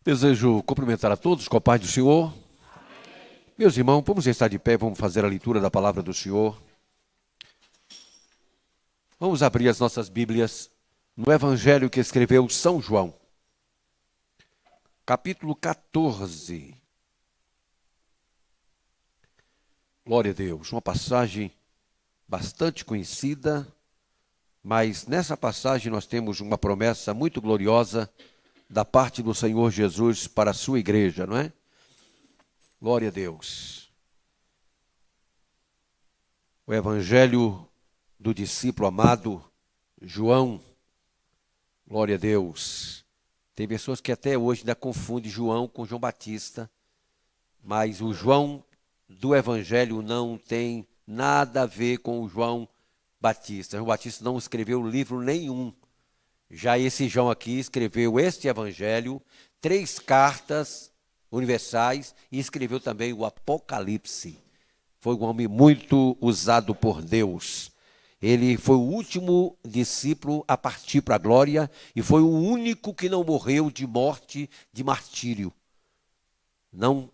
Desejo cumprimentar a todos com a paz do Senhor. Meus irmãos, vamos estar de pé, vamos fazer a leitura da palavra do Senhor. Vamos abrir as nossas Bíblias no Evangelho que escreveu São João, capítulo 14. Glória a Deus, uma passagem bastante conhecida, mas nessa passagem nós temos uma promessa muito gloriosa da parte do Senhor Jesus para a sua igreja, não é? Glória a Deus. O Evangelho do discípulo amado João, glória a Deus. Tem pessoas que até hoje ainda confundem João com João Batista, mas o João do Evangelho não tem nada a ver com o João Batista. João Batista não escreveu livro nenhum. Já esse João aqui escreveu este Evangelho, 3 cartas universais e escreveu também o Apocalipse. Foi um homem muito usado por Deus. Ele foi o último discípulo a partir para a glória e foi o único que não morreu de morte de martírio. Não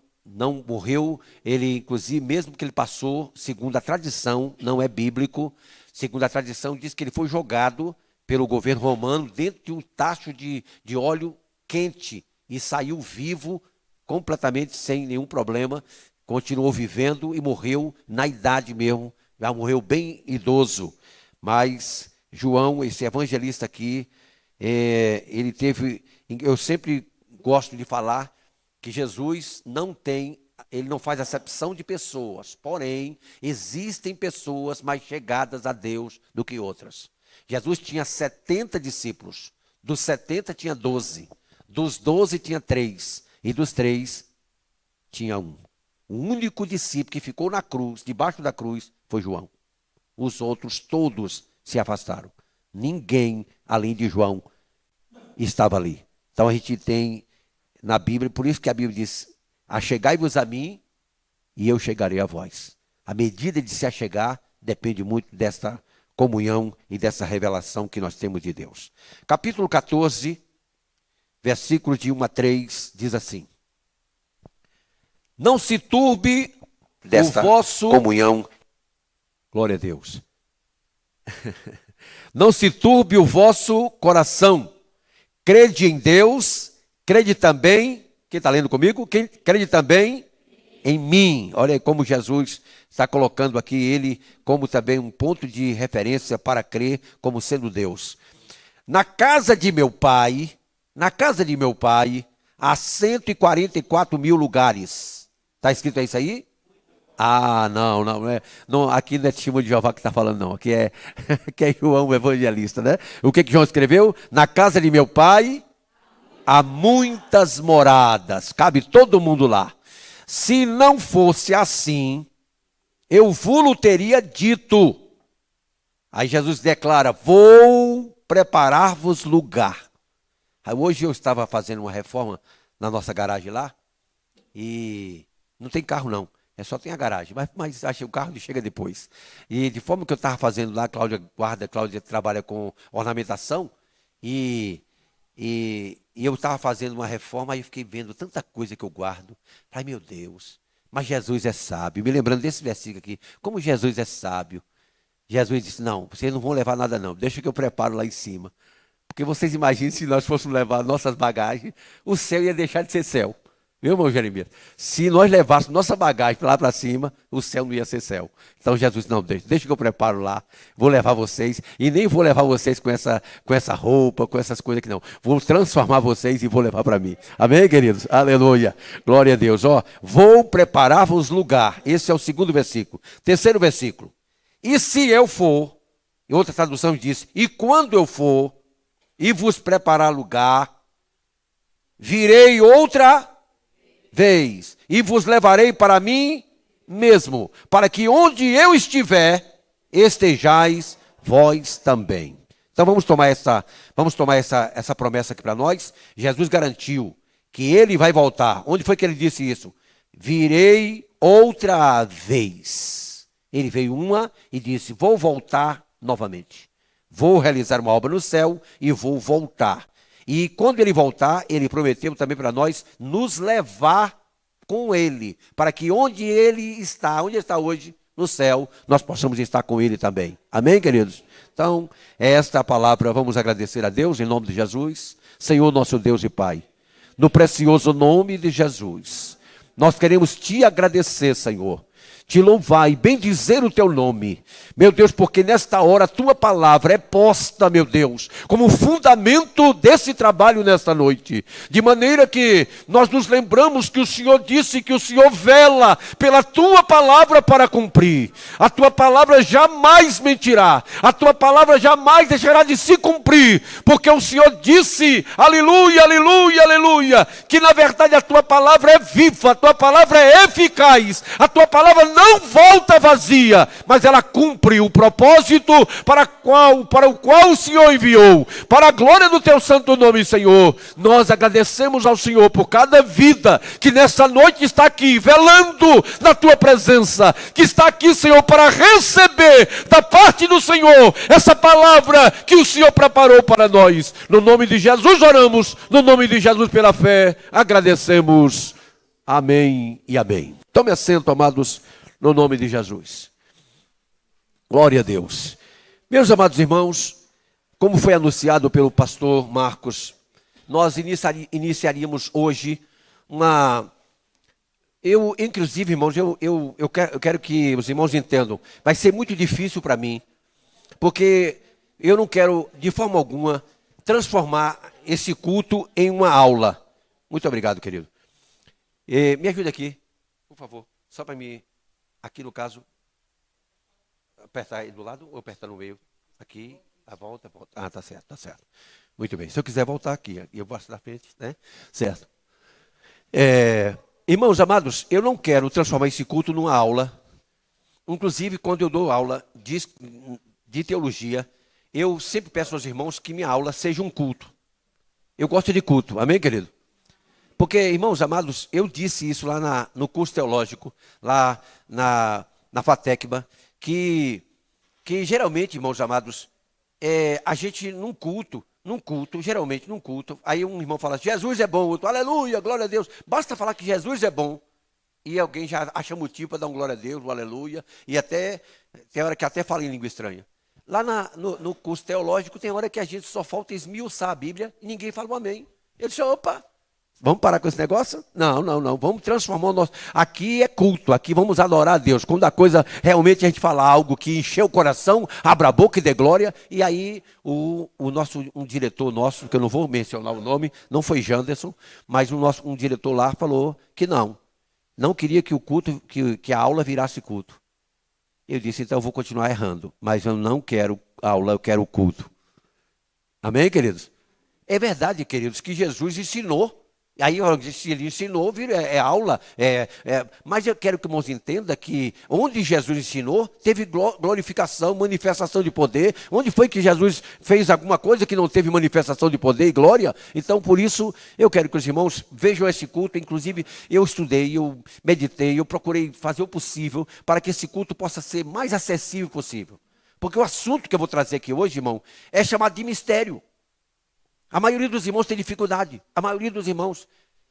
morreu, ele inclusive, mesmo que ele passou, segundo a tradição, não é bíblico, segundo a tradição diz que ele foi jogado pelo governo romano dentro de um tacho de óleo quente e saiu vivo, completamente sem nenhum problema, continuou vivendo e morreu na idade mesmo, já morreu bem idoso. Mas João, esse evangelista aqui, ele teve, eu sempre gosto de falar que Jesus ele não faz acepção de pessoas, porém, existem pessoas mais chegadas a Deus do que outras. Jesus tinha 70 discípulos, dos 70 tinha 12, dos 12 tinha 3, e dos 3 tinha 1. O único discípulo que ficou na cruz, debaixo da cruz, foi João. Os outros todos se afastaram. Ninguém, além de João, estava ali. Então a gente tem na Bíblia, por isso que a Bíblia diz, achegai-vos a mim e eu chegarei a vós. A medida de se achegar depende muito desta comunhão e dessa revelação que nós temos de Deus. Capítulo 14, versículos de 1 a 3, diz assim: não se turbe desta vosso comunhão. Glória a Deus. Não se turbe o vosso coração. Crede em Deus, crede também, quem está lendo comigo? Quem crede também em mim. Olha aí como Jesus está colocando aqui ele como também um ponto de referência para crer como sendo Deus. Na casa de meu pai, há 144 mil lugares. Está escrito isso aí? Ah, não, aqui não é testemunho de Jeová que está falando, não. Aqui é João, o evangelista, né? O que João escreveu? Na casa de meu pai há muitas moradas. Cabe todo mundo lá. Se não fosse assim, eu vos teria dito. Aí Jesus declara, vou preparar-vos lugar. Aí hoje eu estava fazendo uma reforma na nossa garagem lá, e não tem carro não, só tem a garagem, mas achei o carro chega depois. E de forma que eu estava fazendo lá, Cláudia trabalha com ornamentação, e eu estava fazendo uma reforma, aí eu fiquei vendo tanta coisa que eu guardo. Falei, meu Deus, mas Jesus é sábio. Me lembrando desse versículo aqui, como Jesus é sábio. Jesus disse, não, vocês não vão levar nada não, deixa que eu preparo lá em cima. Porque vocês imaginem se nós fôssemos levar nossas bagagens, o céu ia deixar de ser céu. Viu, irmão Jeremias? Se nós levássemos nossa bagagem lá para cima, o céu não ia ser céu. Então Jesus, não, deixa que eu preparo lá, vou levar vocês, e nem vou levar vocês com essa roupa, com essas coisas aqui não. Vou transformar vocês e vou levar para mim. Amém, queridos? Aleluia. Glória a Deus. Vou preparar-vos lugar. Esse é o 2º versículo. 3º versículo. E se eu for, em outra tradução diz, e quando eu for, e vos preparar lugar, virei outra vez, e vos levarei para mim mesmo, para que onde eu estiver, estejais vós também. Então vamos tomar essa promessa aqui para nós. Jesus garantiu que ele vai voltar. Onde foi que ele disse isso? Virei outra vez. Ele veio uma e disse, vou voltar novamente. Vou realizar uma obra no céu e vou voltar. E quando ele voltar, ele prometeu também para nós nos levar com ele, para que onde ele está hoje, no céu, nós possamos estar com ele também. Amém, queridos? Então, esta palavra, vamos agradecer a Deus em nome de Jesus. Senhor, nosso Deus e Pai, no precioso nome de Jesus, nós queremos te agradecer, Senhor, te louvar e bendizer o teu nome, meu Deus, porque nesta hora a tua palavra é posta, meu Deus, como fundamento desse trabalho nesta noite, de maneira que nós nos lembramos que o Senhor disse que o Senhor vela pela tua palavra para cumprir. A tua palavra jamais mentirá, a tua palavra jamais deixará de se cumprir, porque o Senhor disse, aleluia, aleluia, aleluia, que na verdade a tua palavra é viva, a tua palavra é eficaz, a tua palavra não volta vazia, mas ela cumpre o propósito para o qual o Senhor enviou. Para a glória do teu santo nome, Senhor, nós agradecemos ao Senhor por cada vida que nessa noite está aqui, velando na tua presença, que está aqui, Senhor, para receber da parte do Senhor essa palavra que o Senhor preparou para nós. No nome de Jesus oramos, no nome de Jesus pela fé, agradecemos. Amém e amém. Tome assento, amados, no nome de Jesus. Glória a Deus. Meus amados irmãos, como foi anunciado pelo pastor Marcos, nós iniciaríamos hoje uma... inclusive, irmãos, eu quero que os irmãos entendam, vai ser muito difícil para mim, porque eu não quero, de forma alguma, transformar esse culto em uma aula. Muito obrigado, querido. Me ajuda aqui, por favor, só para me... Aqui no caso, apertar aí do lado ou apertar no meio? Aqui, a volta. Ah, tá certo, tá certo. Muito bem. Se eu quiser voltar aqui, eu passo da frente, né? Certo. Irmãos amados, eu não quero transformar esse culto numa aula. Inclusive, quando eu dou aula de teologia, eu sempre peço aos irmãos que minha aula seja um culto. Eu gosto de culto. Amém, querido? Porque, irmãos amados, eu disse isso lá no curso teológico, lá na FATECBA, que geralmente, irmãos amados, a gente geralmente num culto, aí um irmão fala, Jesus é bom, outro, aleluia, glória a Deus. Basta falar que Jesus é bom, e alguém já acha motivo para dar um glória a Deus, um aleluia, e até, tem hora que até fala em língua estranha. Lá no curso teológico, tem hora que a gente só falta esmiuçar a Bíblia, e ninguém fala um amém. Eu disse, opa, vamos parar com esse negócio? Não. Vamos transformar o nosso... Aqui é culto, aqui vamos adorar a Deus. Quando a coisa realmente a gente fala algo que encheu o coração, abra a boca e dê glória. E aí um diretor nosso, que eu não vou mencionar o nome, não foi Janderson, mas um diretor lá falou que não queria que o culto, que a aula virasse culto. Eu disse, então eu vou continuar errando, mas eu não quero aula, eu quero o culto. Amém, queridos? É verdade, queridos, que Jesus ensinou. Aí, se ele ensinou, é aula. Mas eu quero que os irmãos entendam que onde Jesus ensinou, teve glorificação, manifestação de poder. Onde foi que Jesus fez alguma coisa que não teve manifestação de poder e glória? Então, por isso, eu quero que os irmãos vejam esse culto. Inclusive, eu estudei, eu meditei, eu procurei fazer o possível para que esse culto possa ser mais acessível possível. Porque o assunto que eu vou trazer aqui hoje, irmão, é chamado de mistério. A maioria dos irmãos tem dificuldade, a maioria dos irmãos.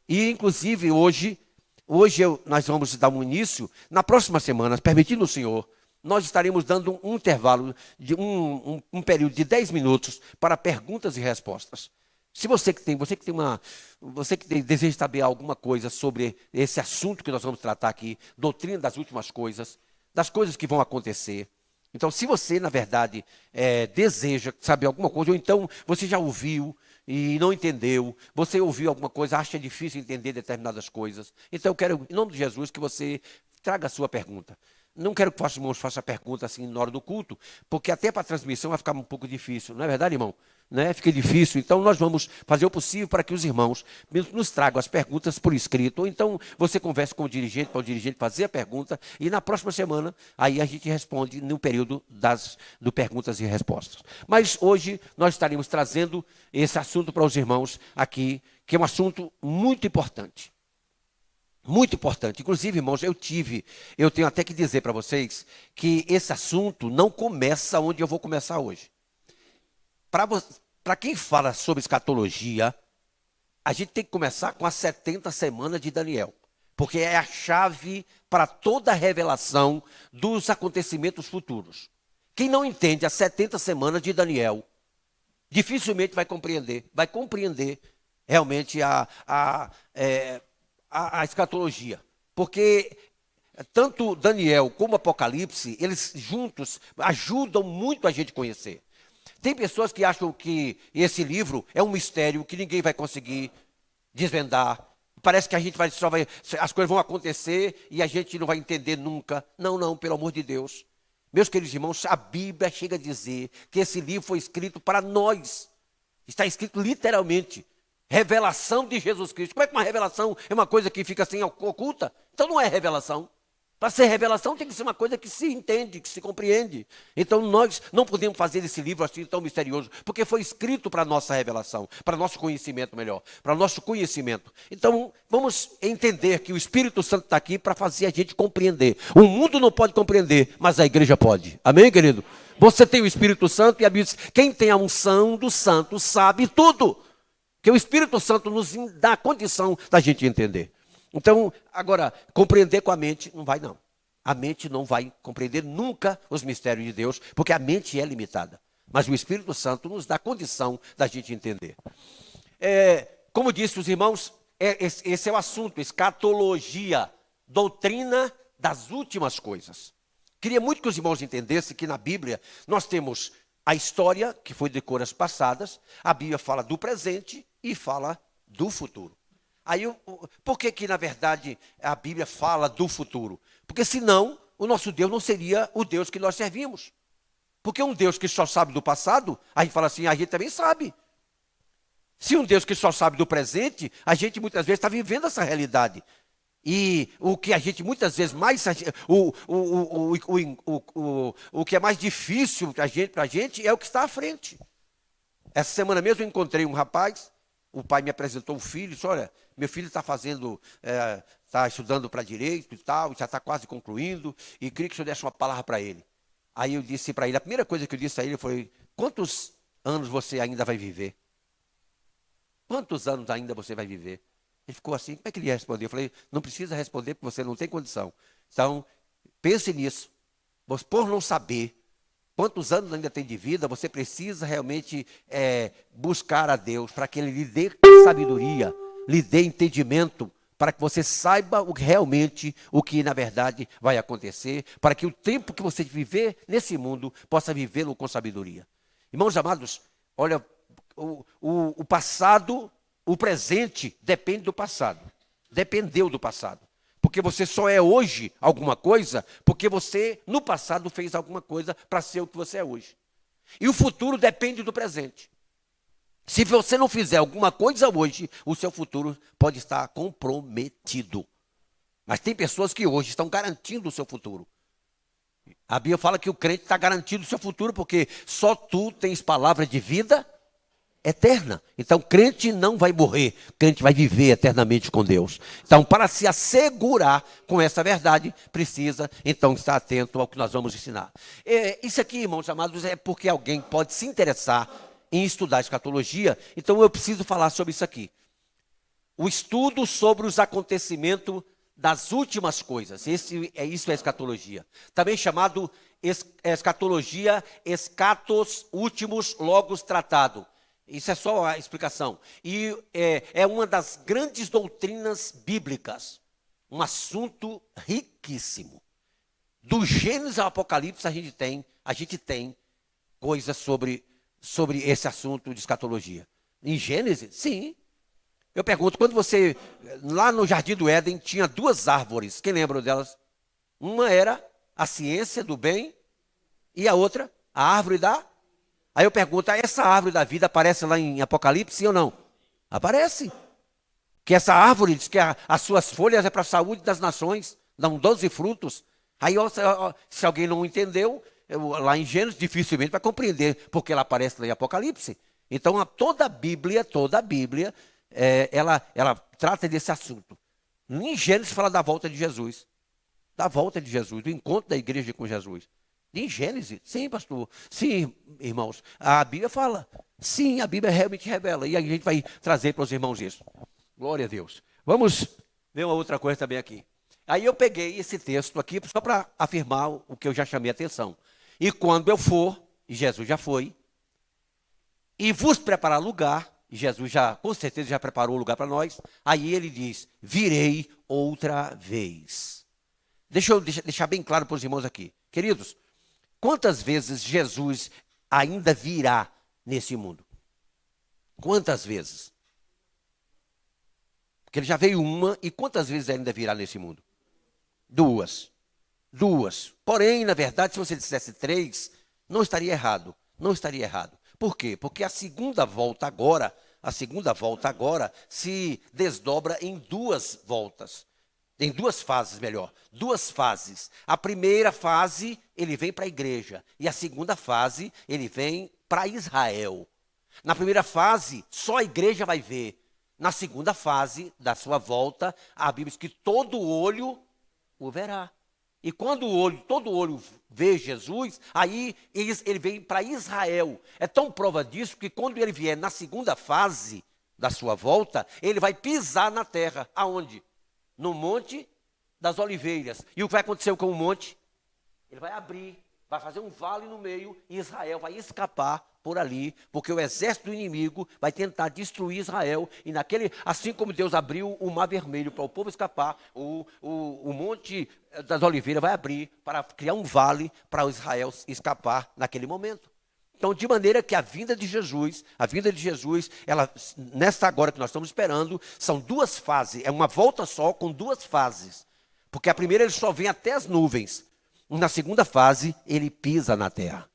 E, inclusive, hoje nós vamos dar um início, na próxima semana, permitindo o Senhor, nós estaremos dando um intervalo, de um período de 10 minutos para perguntas e respostas. Se você que deseja saber alguma coisa sobre esse assunto que nós vamos tratar aqui, doutrina das últimas coisas, das coisas que vão acontecer. Então, se você, na verdade, deseja saber alguma coisa, ou então você já ouviu e não entendeu, você ouviu alguma coisa, acha difícil entender determinadas coisas, então eu quero, em nome de Jesus, que você traga a sua pergunta. Não quero que os irmãos façam a pergunta assim na hora do culto, porque até para a transmissão vai ficar um pouco difícil, não é verdade, irmão? Fica difícil, então nós vamos fazer o possível para que os irmãos nos tragam as perguntas por escrito, ou então você converse com o dirigente, para o dirigente fazer a pergunta, e na próxima semana, aí a gente responde no período do perguntas e respostas. Mas hoje nós estaremos trazendo esse assunto para os irmãos aqui, que é um assunto muito importante. Muito importante. Inclusive, irmãos, eu tenho até que dizer para vocês que esse assunto não começa onde eu vou começar hoje. para quem fala sobre escatologia, a gente tem que começar com as 70 semanas de Daniel, porque é a chave para toda a revelação dos acontecimentos futuros. Quem não entende as 70 semanas de Daniel, dificilmente vai compreender realmente a escatologia. Porque tanto Daniel como Apocalipse, eles juntos ajudam muito a gente a conhecer. Tem pessoas que acham que esse livro é um mistério que ninguém vai conseguir desvendar. Parece que a gente as coisas vão acontecer e a gente não vai entender nunca. Não, pelo amor de Deus. Meus queridos irmãos, a Bíblia chega a dizer que esse livro foi escrito para nós. Está escrito literalmente. Revelação de Jesus Cristo. Como é que uma revelação é uma coisa que fica assim oculta? Então não é revelação. Para ser revelação tem que ser uma coisa que se entende, que se compreende. Então nós não podemos fazer esse livro assim tão misterioso, porque foi escrito para a nossa revelação, para nosso conhecimento melhor, para nosso conhecimento. Então vamos entender que o Espírito Santo está aqui para fazer a gente compreender. O mundo não pode compreender, mas a igreja pode. Amém, querido? Você tem o Espírito Santo e a Bíblia diz, quem tem a unção do Santo sabe tudo. Que o Espírito Santo nos dá a condição da gente entender. Então, agora, compreender com a mente não vai não. A mente não vai compreender nunca os mistérios de Deus, porque a mente é limitada. Mas o Espírito Santo nos dá a condição da gente entender. Como disse os irmãos, esse é o assunto, escatologia, doutrina das últimas coisas. Queria muito que os irmãos entendessem que na Bíblia nós temos a história, que foi de coisas passadas, a Bíblia fala do presente e fala do futuro. Aí, por que na verdade a Bíblia fala do futuro? Porque senão o nosso Deus não seria o Deus que nós servimos. Porque um Deus que só sabe do passado, a gente fala assim, a gente também sabe. Se um Deus que só sabe do presente, a gente muitas vezes está vivendo essa realidade. E o que a gente muitas vezes mais... O que é mais difícil para a gente é o que está à frente. Essa semana mesmo eu encontrei um rapaz, o pai me apresentou um filho, disse, olha, meu filho está está estudando para direito e tal, já está quase concluindo, e queria que o senhor desse uma palavra para ele. Aí eu disse para ele, a primeira coisa que eu disse a ele foi, quantos anos você ainda vai viver? Quantos anos ainda você vai viver? Ele ficou assim, como é que ele ia responder? Eu falei, não precisa responder porque você não tem condição. Então, pense nisso. Por não saber quantos anos ainda tem de vida, você precisa realmente buscar a Deus para que Ele lhe dê sabedoria, lhe dê entendimento, para que você saiba realmente o que na verdade vai acontecer, para que o tempo que você viver nesse mundo, possa vivê-lo com sabedoria. Irmãos amados, olha, o passado, o presente depende do passado, dependeu do passado. Porque você só é hoje alguma coisa, porque você no passado fez alguma coisa para ser o que você é hoje. E o futuro depende do presente. Se você não fizer alguma coisa hoje, o seu futuro pode estar comprometido. Mas tem pessoas que hoje estão garantindo o seu futuro. A Bíblia fala que o crente está garantindo o seu futuro, porque só tu tens palavra de vida eterna. Então, crente não vai morrer, crente vai viver eternamente com Deus. Então, para se assegurar com essa verdade, precisa, então, estar atento ao que nós vamos ensinar. Isso aqui, irmãos amados, é porque alguém pode se interessar em estudar escatologia, então eu preciso falar sobre isso aqui. O estudo sobre os acontecimentos das últimas coisas. Isso é escatologia. Também chamado escatologia, escatos últimos logos tratado. Isso é só a explicação. E é uma das grandes doutrinas bíblicas. Um assunto riquíssimo. Do Gênesis ao Apocalipse a gente tem coisas sobre esse assunto de escatologia. Em Gênesis, sim. Eu pergunto, quando você, lá no Jardim do Éden, tinha duas árvores, quem lembra delas? Uma era a ciência do bem e a outra, a árvore da... Aí eu pergunto, essa árvore da vida aparece lá em Apocalipse, sim ou não? Aparece. Que essa árvore diz que as suas folhas é para a saúde das nações, dão 12 frutos. Aí, se alguém não entendeu, lá em Gênesis, dificilmente vai compreender, porque ela aparece lá em Apocalipse. Então, toda a Bíblia, ela trata desse assunto. Em Gênesis fala da volta de Jesus. Da volta de Jesus, do encontro da igreja com Jesus. Em Gênesis? Sim, pastor. Sim, irmãos. A Bíblia fala. Sim, a Bíblia realmente revela. E a gente vai trazer para os irmãos isso. Glória a Deus. Vamos ver uma outra coisa também aqui. Aí eu peguei esse texto aqui só para afirmar o que eu já chamei a atenção. E quando eu for, e Jesus já foi, e vos preparar lugar, e Jesus já, com certeza, já preparou o lugar para nós, aí ele diz, virei outra vez. Deixa eu deixar bem claro para os irmãos aqui. Queridos, quantas vezes Jesus ainda virá nesse mundo? Quantas vezes? Porque ele já veio uma, e quantas vezes ainda virá nesse mundo? Duas. Duas. Porém, na verdade, se você dissesse três, não estaria errado. Não estaria errado. Por quê? Porque a segunda volta agora se desdobra em duas voltas. Em duas fases, melhor. Duas fases. A primeira fase, ele vem para a igreja. E a segunda fase, ele vem para Israel. Na primeira fase, só a igreja vai ver. Na segunda fase da sua volta, a Bíblia diz que todo olho o verá. E quando todo olho vê Jesus, aí ele vem para Israel. É tão prova disso que quando ele vier na segunda fase da sua volta, ele vai pisar na terra. Aonde? No Monte das Oliveiras. E o que vai acontecer com o monte? Ele vai abrir, vai fazer um vale no meio, e Israel vai escapar por ali, porque o exército do inimigo vai tentar destruir Israel, e assim como Deus abriu o Mar Vermelho para o povo escapar, o Monte das Oliveiras vai abrir para criar um vale para Israel escapar naquele momento. Então, de maneira que a vinda de Jesus, ela, nesta agora que nós estamos esperando, são duas fases, é uma volta só com duas fases, porque a primeira ele só vem até as nuvens, na segunda fase ele pisa na terra.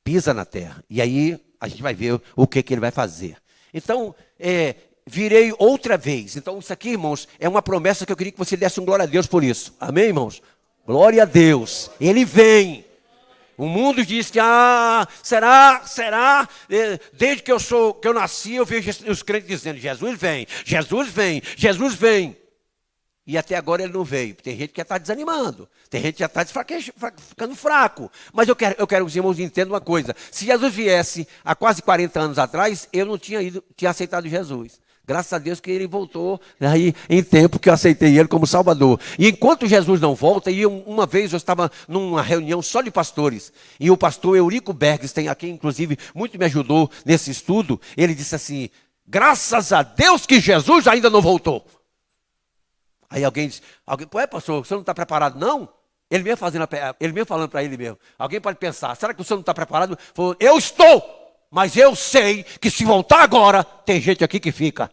Pisa na terra. E aí a gente vai ver o que ele vai fazer. Então, virei outra vez. Então, isso aqui, irmãos, é uma promessa que eu queria que você desse um glória a Deus por isso. Amém, irmãos? Glória a Deus. Ele vem. O mundo diz que, será? Desde que eu nasci, eu vejo os crentes dizendo, Jesus vem, Jesus vem, Jesus vem. E até agora ele não veio. Tem gente que já está desanimando. Tem gente que já está ficando fraco. Mas eu quero que os irmãos entendam uma coisa. Se Jesus viesse há quase 40 anos atrás, eu não tinha aceitado Jesus. Graças a Deus que ele voltou aí em tempo que eu aceitei ele como Salvador. E enquanto Jesus não volta, e uma vez eu estava numa reunião só de pastores, e o pastor Eurico Bergs, tem aqui inclusive, muito me ajudou nesse estudo, ele disse assim, graças a Deus que Jesus ainda não voltou. Aí alguém diz, pastor, você não está preparado não? Ele mesmo falando para ele mesmo. Alguém pode pensar, será que você não está preparado? Falou, eu estou, mas eu sei que se voltar agora, tem gente aqui que fica.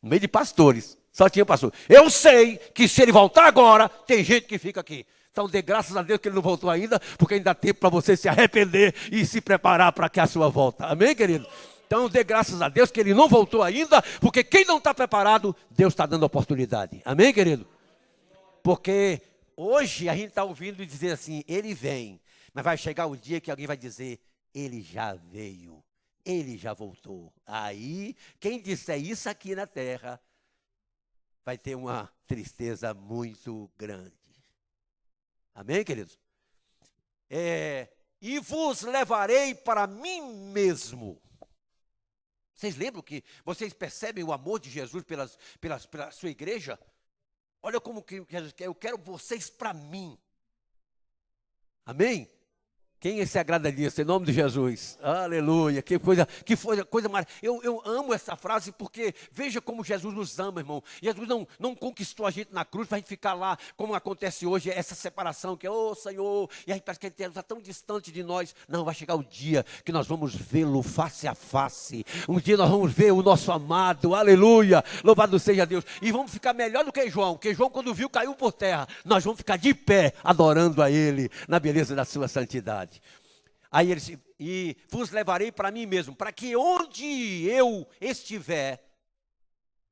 No meio de pastores, só tinha pastor. Eu sei que se ele voltar agora, tem gente que fica aqui. Então dê graças a Deus que ele não voltou ainda, porque ainda dá tempo para você se arrepender e se preparar para que a sua volta. Amém, querido? Então dê graças a Deus que ele não voltou ainda, porque quem não está preparado, Deus está dando oportunidade. Amém, querido? Porque hoje a gente está ouvindo dizer assim, ele vem. Mas vai chegar o dia que alguém vai dizer, ele já veio, ele já voltou. Aí, quem disser isso aqui na terra, vai ter uma tristeza muito grande. Amém, queridos? E vos levarei para mim mesmo. Vocês lembram que vocês percebem o amor de Jesus pela sua igreja? Olha como que Jesus quer, eu quero vocês para mim. Amém? Quem se agrada disso? Em nome de Jesus. Aleluia. Que coisa maravilhosa. Eu amo essa frase porque veja como Jesus nos ama, irmão. Jesus não conquistou a gente na cruz para a gente ficar lá, como acontece hoje, essa separação, que é, Senhor, e a gente parece que ele está tão distante de nós. Não, vai chegar o dia que nós vamos vê-lo face a face. Um dia nós vamos ver o nosso amado. Aleluia. Louvado seja Deus. E vamos ficar melhor do que João. Porque João, quando viu, caiu por terra. Nós vamos ficar de pé, adorando a ele, na beleza da sua santidade. Aí ele disse, e vos levarei para mim mesmo, para que onde eu estiver,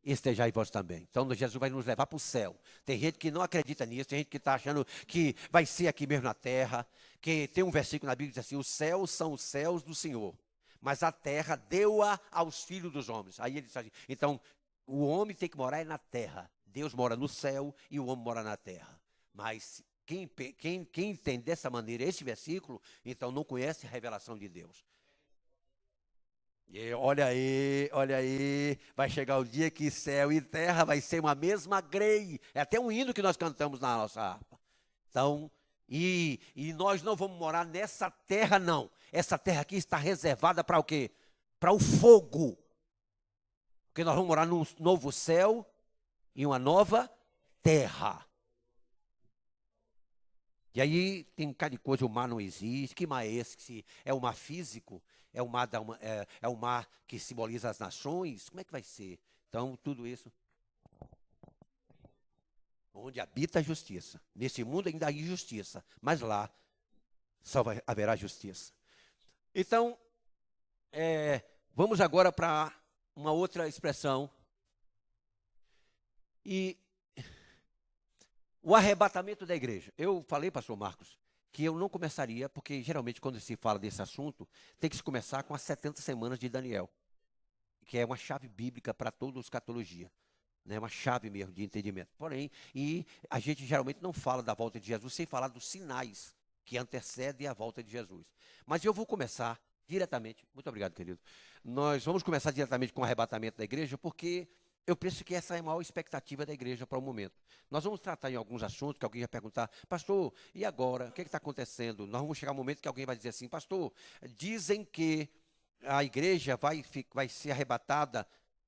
estejais vós também. Então Jesus vai nos levar para o céu. Tem gente que não acredita nisso, tem gente que está achando que vai ser aqui mesmo na terra, que tem um versículo na Bíblia que diz assim, os céus são os céus do Senhor, mas a terra deu-a aos filhos dos homens. Aí ele diz assim, então o homem tem que morar na terra, Deus mora no céu e o homem mora na terra. Mas quem entende dessa maneira esse versículo, então não conhece a revelação de Deus. E olha aí, vai chegar o dia que céu e terra vai ser uma mesma grei. É até um hino que nós cantamos na nossa harpa. Então, e nós não vamos morar nessa terra, não. Essa terra aqui está reservada para o quê? Para o fogo. Porque nós vamos morar num novo céu e uma nova terra. E aí tem um bocado de coisa, o mar não existe. Que mar é esse? É o mar físico? É o mar que simboliza as nações? Como é que vai ser? Então, tudo isso. Onde habita a justiça. Nesse mundo ainda há injustiça, mas lá só haverá justiça. Então, vamos agora para uma outra expressão. E o arrebatamento da igreja. Eu falei, pastor Marcos, que eu não começaria, porque geralmente quando se fala desse assunto, tem que se começar com as 70 semanas de Daniel, que é uma chave bíblica para toda a escatologia, né? Uma chave mesmo de entendimento. Porém, e a gente geralmente não fala da volta de Jesus sem falar dos sinais que antecedem a volta de Jesus. Mas eu vou começar diretamente, muito obrigado, querido. Nós vamos começar diretamente com o arrebatamento da igreja, porque eu penso que essa é a maior expectativa da igreja para o momento. Nós vamos tratar em alguns assuntos que alguém vai perguntar, pastor, e agora? O que está acontecendo? Nós vamos chegar um momento que alguém vai dizer assim, pastor, dizem que a igreja vai ser arrebatada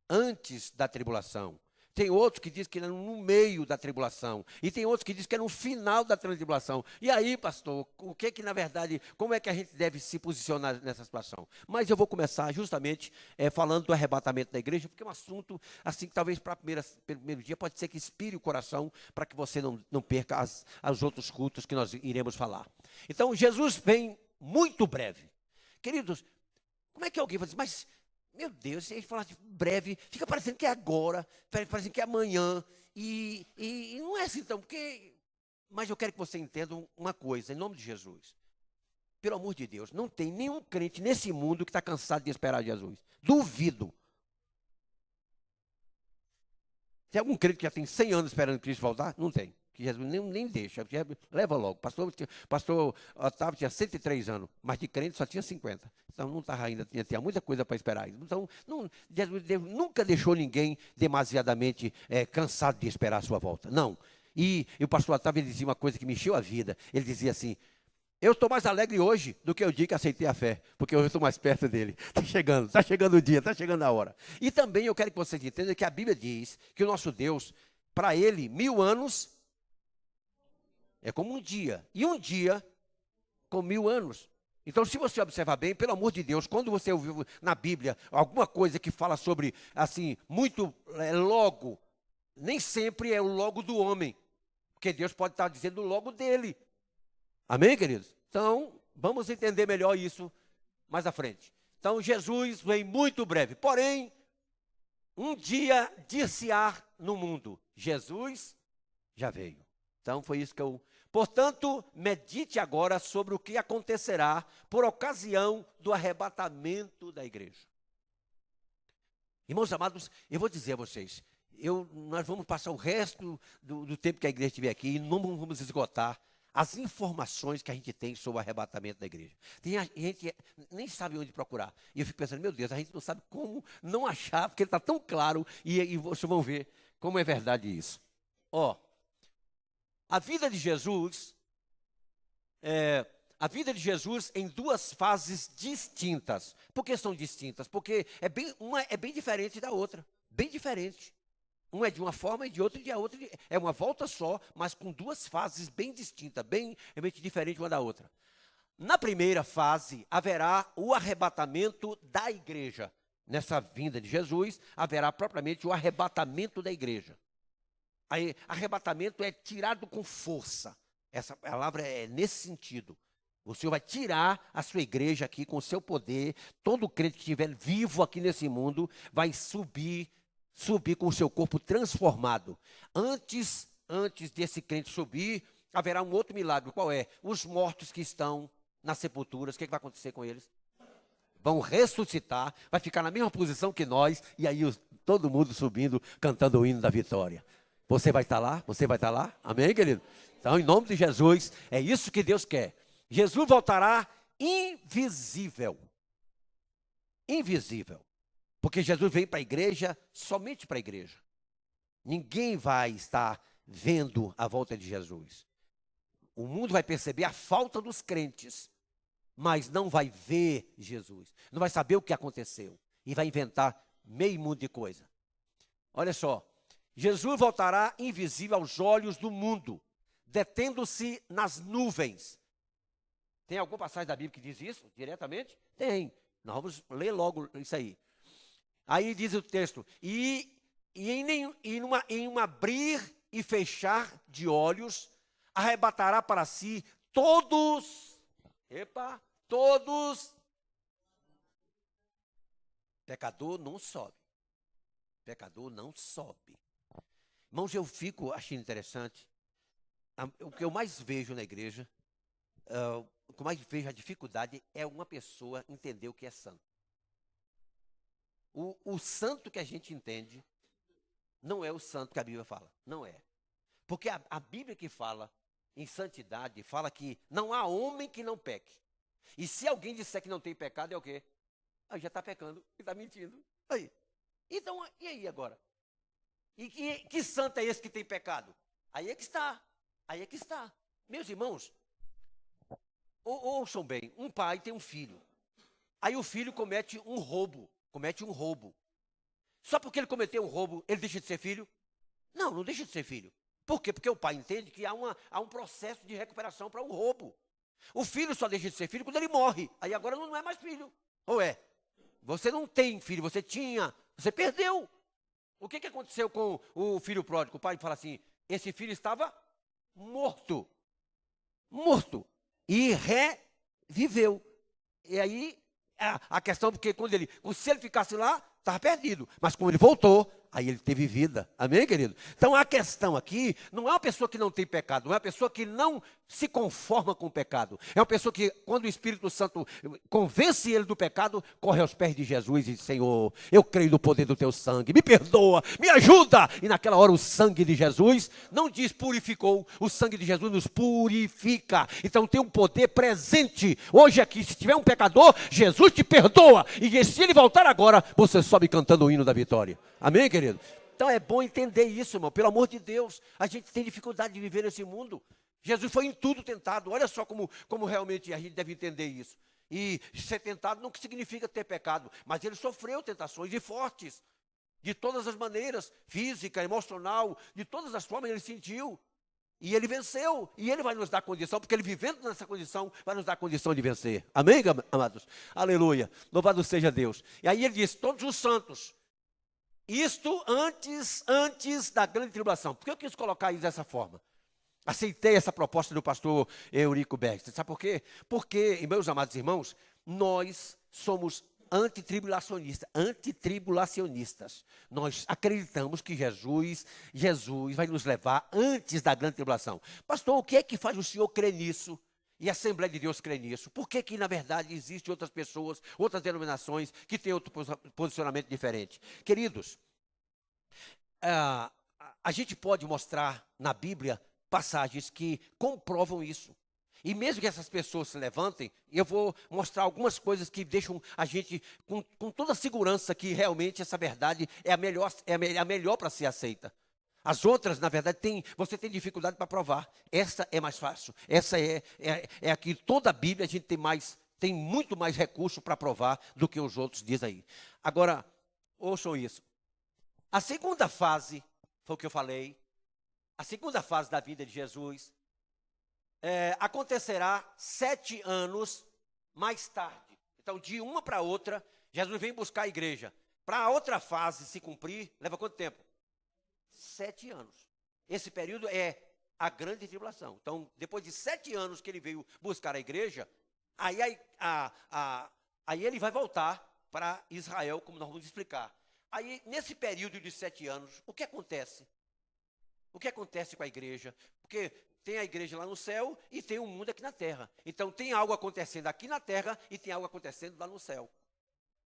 antes da tribulação. Tem outros que dizem que é no meio da tribulação. E tem outros que dizem que é no final da tribulação. E aí, pastor, o que na verdade, como é que a gente deve se posicionar nessa situação? Mas eu vou começar justamente falando do arrebatamento da igreja, porque é um assunto, assim, que talvez para pelo primeiro dia pode ser que inspire o coração para que você não perca os outros cultos que nós iremos falar. Então, Jesus vem muito breve. Queridos, como é que alguém vai dizer, mas... Meu Deus, se a gente falar de breve, fica parecendo que é agora, parecendo que é amanhã, e não é assim então, porque... Mas eu quero que você entenda uma coisa, em nome de Jesus. Pelo amor de Deus, não tem nenhum crente nesse mundo que está cansado de esperar Jesus. Duvido. Tem algum crente que já tem 100 anos esperando Cristo voltar? Não tem. Que Jesus nem deixa, leva logo. Pastor Otávio tinha 103 anos, mas de crente só tinha 50. Então não estava ainda, tinha muita coisa para esperar. Então, Deus nunca deixou ninguém demasiadamente cansado de esperar a sua volta. Não. E o pastor Otávio dizia uma coisa que me encheu a vida. Ele dizia assim, eu estou mais alegre hoje do que o dia que aceitei a fé, porque hoje eu estou mais perto dele. Está chegando o dia, está chegando a hora. E também eu quero que vocês entendam que a Bíblia diz que o nosso Deus, para ele, 1000 anos é como um dia. E um dia com 1000 anos. Então, se você observar bem, pelo amor de Deus, quando você ouviu na Bíblia alguma coisa que fala sobre, assim, muito logo, nem sempre é o logo do homem. Porque Deus pode estar dizendo o logo dele. Amém, queridos? Então, vamos entender melhor isso mais à frente. Então, Jesus vem muito breve. Porém, um dia dir-se-á no mundo. Jesus já veio. Então, foi isso que eu... Portanto, medite agora sobre o que acontecerá por ocasião do arrebatamento da igreja. Irmãos amados, eu vou dizer a vocês, nós vamos passar o resto do tempo que a igreja estiver aqui e não vamos esgotar as informações que a gente tem sobre o arrebatamento da igreja. Tem gente que nem sabe onde procurar. E eu fico pensando, meu Deus, a gente não sabe como não achar, porque ele está tão claro e vocês vão ver como é verdade isso. A vida de Jesus em duas fases distintas. Por que são distintas? Porque uma é bem diferente da outra. Bem diferente. Uma é de uma forma e de outra de outra. É uma volta só, mas com duas fases bem distintas, bem diferentes uma da outra. Na primeira fase, haverá o arrebatamento da igreja. Nessa vinda de Jesus, haverá propriamente o arrebatamento da igreja. Aí, arrebatamento é tirado com força. Essa palavra é nesse sentido. O Senhor vai tirar a sua igreja aqui com o seu poder. Todo crente que estiver vivo aqui nesse mundo vai subir com o seu corpo transformado. Antes desse crente subir, haverá um outro milagre. Qual é? Os mortos que estão nas sepulturas, o que vai acontecer com eles? Vão ressuscitar, vai ficar na mesma posição que nós, e aí todo mundo subindo, cantando o hino da vitória. Você vai estar lá? Você vai estar lá? Amém, querido? Então, em nome de Jesus, é isso que Deus quer. Jesus voltará invisível. Invisível. Porque Jesus vem para a igreja, somente para a igreja. Ninguém vai estar vendo a volta de Jesus. O mundo vai perceber a falta dos crentes, mas não vai ver Jesus. Não vai saber o que aconteceu. E vai inventar meio mundo de coisa. Olha só. Jesus voltará invisível aos olhos do mundo, detendo-se nas nuvens. Tem alguma passagem da Bíblia que diz isso diretamente? Tem. Nós vamos ler logo isso aí. Aí diz o texto, em um abrir e fechar de olhos, arrebatará para si todos, pecador não sobe. Pecador não sobe. Irmãos, eu fico achando interessante, o que eu mais vejo na igreja, o que eu mais vejo a dificuldade é uma pessoa entender o que é santo. O santo que a gente entende não é o santo que a Bíblia fala, não é. Porque a Bíblia que fala em santidade, fala que não há homem que não peque. E se alguém disser que não tem pecado, é o quê? Aí já está pecando, está mentindo. Aí. Então, e aí agora? E que santo é esse que tem pecado? Aí é que está. Aí é que está. Meus irmãos, ouçam bem, um pai tem um filho. Aí o filho comete um roubo. Só porque ele cometeu um roubo, ele deixa de ser filho? Não, não deixa de ser filho. Por quê? Porque o pai entende que há um processo de recuperação para um roubo. O filho só deixa de ser filho quando ele morre. Aí agora não é mais filho. Ou é? Você não tem filho, você tinha, você perdeu. O que aconteceu com o filho pródigo? O pai fala assim, esse filho estava morto. E reviveu. E aí, a questão, porque se ele ficasse lá, estava perdido. Mas quando ele voltou, aí ele teve vida. Amém, querido? Então a questão aqui não é uma pessoa que não tem pecado, não é uma pessoa que não se conforma com o pecado. É uma pessoa que, quando o Espírito Santo convence ele do pecado, corre aos pés de Jesus e diz, Senhor, eu creio no poder do teu sangue, me perdoa, me ajuda. E naquela hora o sangue de Jesus, não diz purificou, o sangue de Jesus nos purifica. Então tem um poder presente. Hoje aqui, se tiver um pecador, Jesus te perdoa. E se ele voltar agora, você sobe cantando o hino da vitória. Amém, querido? Então é bom entender isso, irmão. Pelo amor de Deus, a gente tem dificuldade de viver nesse mundo. Jesus foi em tudo tentado. Olha só como realmente a gente deve entender isso. E ser tentado não significa ter pecado, mas ele sofreu tentações e fortes. De todas as maneiras, física, emocional, de todas as formas ele sentiu. E ele venceu. E ele vai nos dar condição, porque ele vivendo nessa condição, vai nos dar condição de vencer. Amém, amados? Aleluia. Louvado seja Deus. E aí ele diz, todos os santos. Isto antes da grande tribulação. Por que eu quis colocar isso dessa forma? Aceitei essa proposta do pastor Eurico Bergster. Sabe por quê? Porque, meus amados irmãos, nós somos antitribulacionistas. Nós acreditamos que Jesus vai nos levar antes da grande tribulação. Pastor, o que é que faz o senhor crer nisso? E a Assembleia de Deus crê nisso? Por que na verdade, existem outras pessoas, outras denominações que têm outro posicionamento diferente? Queridos, a gente pode mostrar na Bíblia passagens que comprovam isso. E mesmo que essas pessoas se levantem, eu vou mostrar algumas coisas que deixam a gente com toda a segurança que realmente essa verdade é a melhor para ser aceita. As outras, na verdade, você tem dificuldade para provar. Essa é mais fácil. Essa é a que toda a Bíblia a gente tem muito mais recurso para provar do que os outros dizem aí. Agora, ouçam isso. A segunda fase, foi o que eu falei, a segunda fase da vida de Jesus acontecerá 7 anos mais tarde. Então, de uma para outra, Jesus vem buscar a igreja. Para a outra fase se cumprir, leva quanto tempo? 7 anos. Esse período é a grande tribulação. Então, depois de 7 anos que ele veio buscar a igreja, aí ele vai voltar para Israel, como nós vamos explicar. Aí, nesse período de 7 anos, o que acontece? O que acontece com a igreja? Porque tem a igreja lá no céu e tem o mundo aqui na terra. Então, tem algo acontecendo aqui na terra e tem algo acontecendo lá no céu.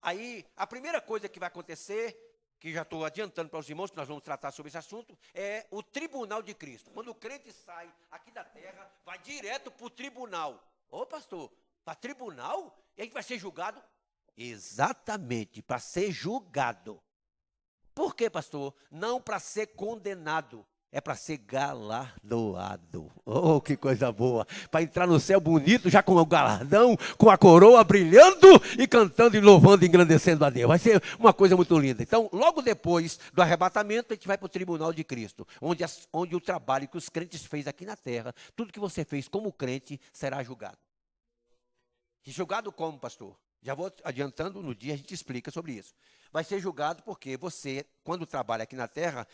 Aí, a primeira coisa que vai acontecer que já estou adiantando para os irmãos, que nós vamos tratar sobre esse assunto, é o tribunal de Cristo. Quando o crente sai aqui da terra, vai direto para o tribunal. Ô pastor, para tribunal? E a gente vai ser julgado? Exatamente, para ser julgado. Por quê, pastor? Não para ser condenado. É para ser galardoado. Oh, que coisa boa. Para entrar no céu bonito, já com o galardão, com a coroa brilhando e cantando e louvando e engrandecendo a Deus. Vai ser uma coisa muito linda. Então, logo depois do arrebatamento, a gente vai para o tribunal de Cristo, onde o trabalho que os crentes fez aqui na terra, tudo que você fez como crente, será julgado. E julgado como, pastor? Já vou adiantando, no dia a gente explica sobre isso. Vai ser julgado porque você, quando trabalha aqui na terra,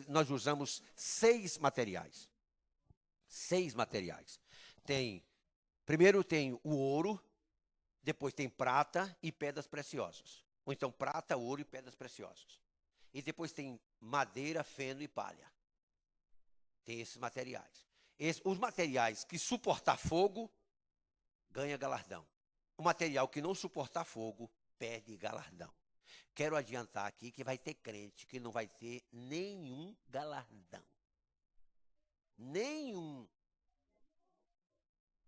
nós usamos 6 materiais. 6 materiais. Primeiro tem o ouro, depois tem prata e pedras preciosas. Ou então prata, ouro e pedras preciosas. E depois tem madeira, feno e palha. Tem esses materiais. Os materiais que suportar fogo, ganha galardão. O material que não suportar fogo, perde galardão. Quero adiantar aqui que vai ter crente que não vai ter nenhum galardão. Nenhum.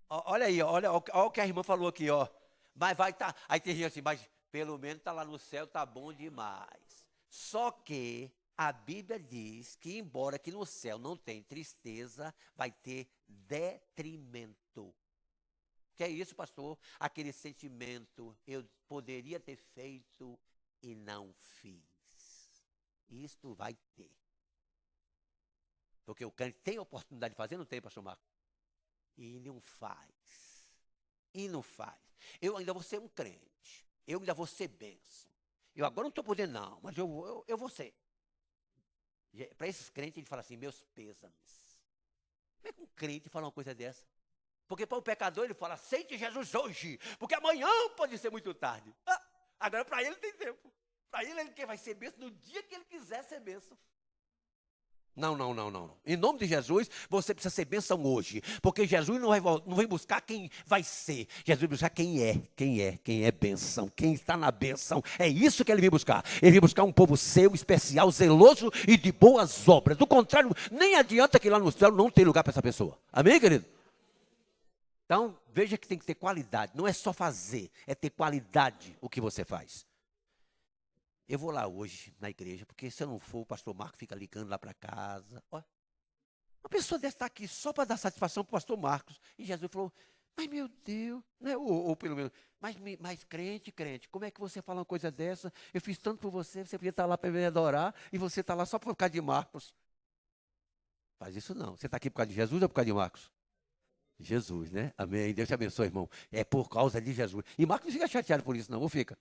Olha aí, olha o que a irmã falou aqui, ó. Mas vai estar. Aí tem gente assim, mas pelo menos está lá no céu, tá bom demais. Só que a Bíblia diz que, embora aqui no céu não tem tristeza, vai ter detrimento. Que é isso, pastor? Aquele sentimento, eu poderia ter feito e não fiz. Isto vai ter. Porque o crente tem a oportunidade de fazer, não tem, pastor Marco? E não faz. E não faz. Eu ainda vou ser um crente. Eu ainda vou ser bênção. Eu agora não estou podendo não, mas eu vou ser. Para esses crentes, ele fala assim, meus pêsames. Como é que um crente fala uma coisa dessa? Porque para o pecador ele fala, aceite Jesus hoje, porque amanhã pode ser muito tarde. Agora para ele tem tempo. Para ele vai ser bênção no dia que ele quiser ser bênção. Não. Em nome de Jesus, você precisa ser bênção hoje. Porque Jesus não vem buscar quem vai ser. Jesus vai buscar quem é bênção. Quem está na bênção. É isso que ele vem buscar. Ele vem buscar um povo seu, especial, zeloso e de boas obras. Do contrário, nem adianta que lá no céu não tem lugar para essa pessoa. Amém, querido? Então, veja que tem que ter qualidade. Não é só fazer, é ter qualidade o que você faz. Eu vou lá hoje na igreja, porque se eu não for, o pastor Marcos fica ligando lá para casa. Olha, uma pessoa deve estar aqui só para dar satisfação para o pastor Marcos. E Jesus falou, mas meu Deus, né? ou pelo menos, mas crente, como é que você fala uma coisa dessa? Eu fiz tanto por você, você podia estar lá para me adorar, e você está lá só por causa de Marcos. Faz isso não. Você está aqui por causa de Jesus ou por causa de Marcos? Jesus, né? Amém. Deus te abençoe, irmão. É por causa de Jesus. E Marcos não fica chateado por isso, não fica?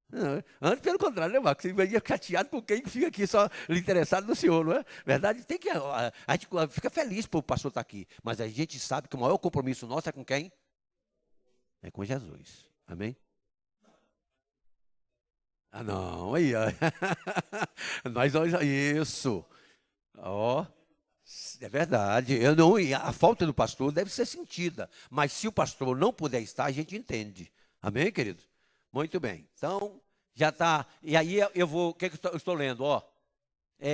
Não, antes, pelo contrário, né, Marcos? Você fica chateado com quem fica aqui só interessado no Senhor, não é? Verdade? A gente fica feliz por o pastor estar aqui. Mas a gente sabe que o maior compromisso nosso é com quem? É com Jesus. Amém? Não. Aí, ó. Isso. Ó. É verdade, a falta do pastor deve ser sentida, mas se o pastor não puder estar, a gente entende. Amém, querido? Muito bem, então, já está, e aí o que eu estou lendo?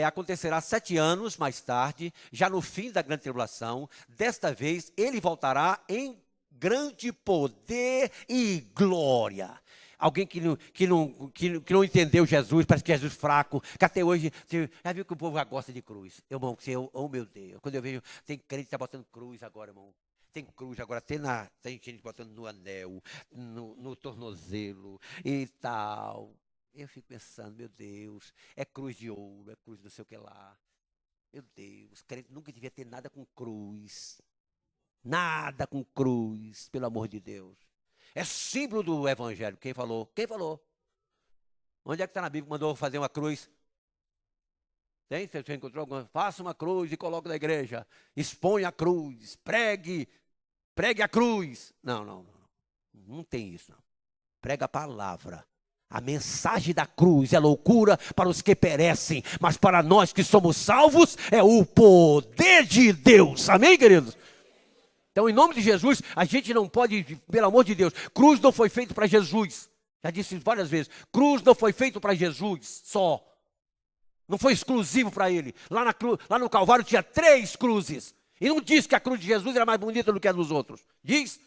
Acontecerá 7 anos mais tarde, já no fim da grande tribulação, desta vez ele voltará em grande poder e glória. Alguém que não entendeu Jesus, parece que Jesus fraco, que até hoje, você já viu que o povo já gosta de cruz. Oh meu Deus, quando eu vejo, tem crente que está botando cruz agora, irmão. Tem cruz agora, tem gente botando no anel, no tornozelo e tal. Eu fico pensando, meu Deus, é cruz de ouro, é cruz não sei o que lá. Meu Deus, crente nunca devia ter nada com cruz. Nada com cruz, pelo amor de Deus. É símbolo do evangelho. Quem falou? Onde é que está na Bíblia que mandou fazer uma cruz? Tem? Você encontrou alguma? Faça uma cruz e coloque na igreja. Exponha a cruz. Pregue a cruz. Não tem isso, não. Prega a palavra. A mensagem da cruz é loucura para os que perecem, mas para nós que somos salvos é o poder de Deus. Amém, queridos? Então, em nome de Jesus, a gente não pode, pelo amor de Deus, cruz não foi feito para Jesus. Já disse várias vezes, cruz não foi feito para Jesus só. Não foi exclusivo para ele. Lá no Calvário tinha 3 cruzes. E não diz que a cruz de Jesus era mais bonita do que a dos outros. Diz,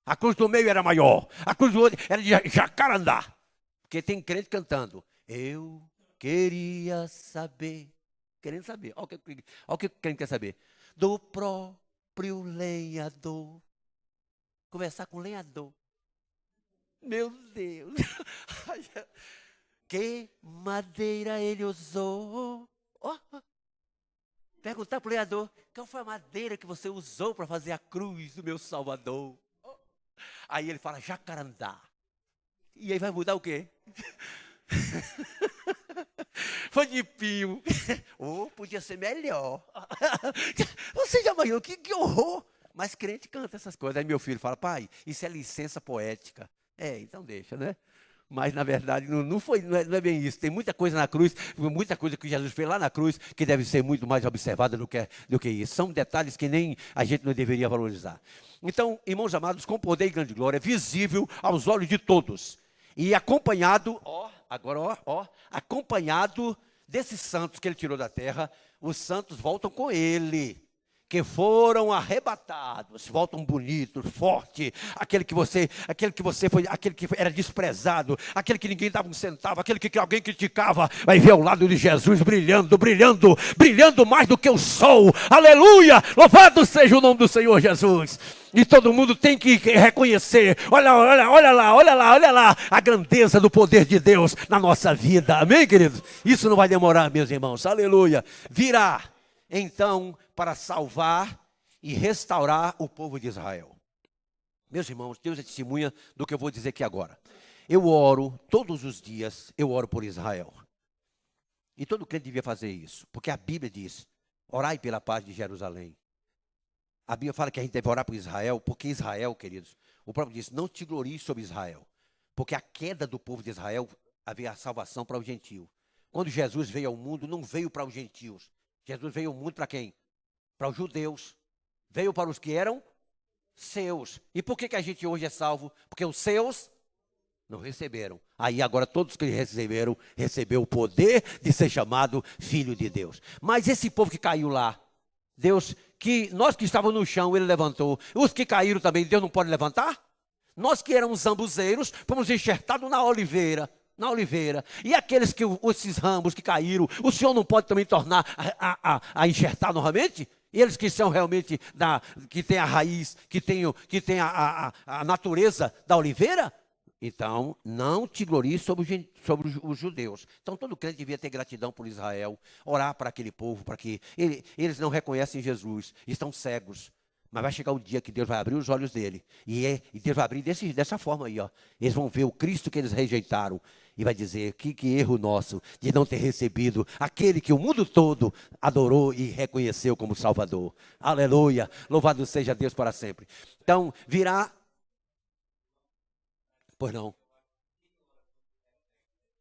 a cruz do meio era maior. A cruz do outro era de jacarandá. Porque tem crente cantando. Eu queria saber. Querendo saber. Olha o que o crente quer saber. Do próprio lenhador. Conversar com o lenhador. Meu Deus. Que madeira ele usou? Oh, perguntar para o lenhador, qual foi a madeira que você usou para fazer a cruz do meu Salvador? Oh. Aí ele fala, jacarandá. E aí vai mudar o quê? Foi de pio. Oh, podia ser melhor. Você já imaginou? Que horror. Mas crente canta essas coisas. Aí meu filho fala, pai, isso é licença poética. Então deixa, né? Mas, na verdade, não é bem isso. Tem muita coisa na cruz, muita coisa que Jesus fez lá na cruz, que deve ser muito mais observada do que isso. São detalhes que nem a gente não deveria valorizar. Então, irmãos amados, com poder e grande glória, visível aos olhos de todos. E acompanhado, acompanhado desses santos que ele tirou da terra, os santos voltam com ele. Que foram arrebatados, voltam bonitos, fortes, aquele que você foi, aquele que era desprezado, aquele que ninguém dava um centavo, aquele que alguém criticava, vai ver ao lado de Jesus brilhando, brilhando, brilhando mais do que o sol. Aleluia! Louvado seja o nome do Senhor Jesus. E todo mundo tem que reconhecer, olha lá, a grandeza do poder de Deus na nossa vida. Amém, queridos? Isso não vai demorar, meus irmãos. Aleluia! Virá, então, para salvar e restaurar o povo de Israel. Meus irmãos, Deus é testemunha do que eu vou dizer aqui agora. Eu oro, todos os dias, eu oro por Israel. E todo crente devia fazer isso, porque a Bíblia diz, orai pela paz de Jerusalém. A Bíblia fala que a gente deve orar por Israel, porque Israel, queridos, o próprio diz, não te glories sobre Israel, porque a queda do povo de Israel havia a salvação para o gentio. Quando Jesus veio ao mundo, não veio para os gentios. Jesus veio ao mundo para quem? Para os judeus. Veio para os que eram seus. E por que a gente hoje é salvo? Porque os seus não receberam. Aí agora todos que receberam, recebeu o poder de ser chamado filho de Deus. Mas esse povo que caiu lá, Deus, nós que estávamos no chão, ele levantou. Os que caíram também, Deus não pode levantar? Nós que éramos zambuzeiros, fomos enxertados na oliveira. E aqueles esses ramos que caíram, o Senhor não pode também tornar a enxertar novamente? Eles que são realmente, que têm a raiz, que têm a natureza da oliveira? Então, não te glories sobre os judeus. Então, todo crente devia ter gratidão por Israel, orar para aquele povo, para que eles não reconhecem Jesus, estão cegos. Mas vai chegar o dia que Deus vai abrir os olhos dele. E Deus vai abrir dessa forma aí, ó. Eles vão ver o Cristo que eles rejeitaram. E vai dizer, que erro nosso de não ter recebido aquele que o mundo todo adorou e reconheceu como Salvador. Aleluia. Louvado seja Deus para sempre. Então, virá... Pois não.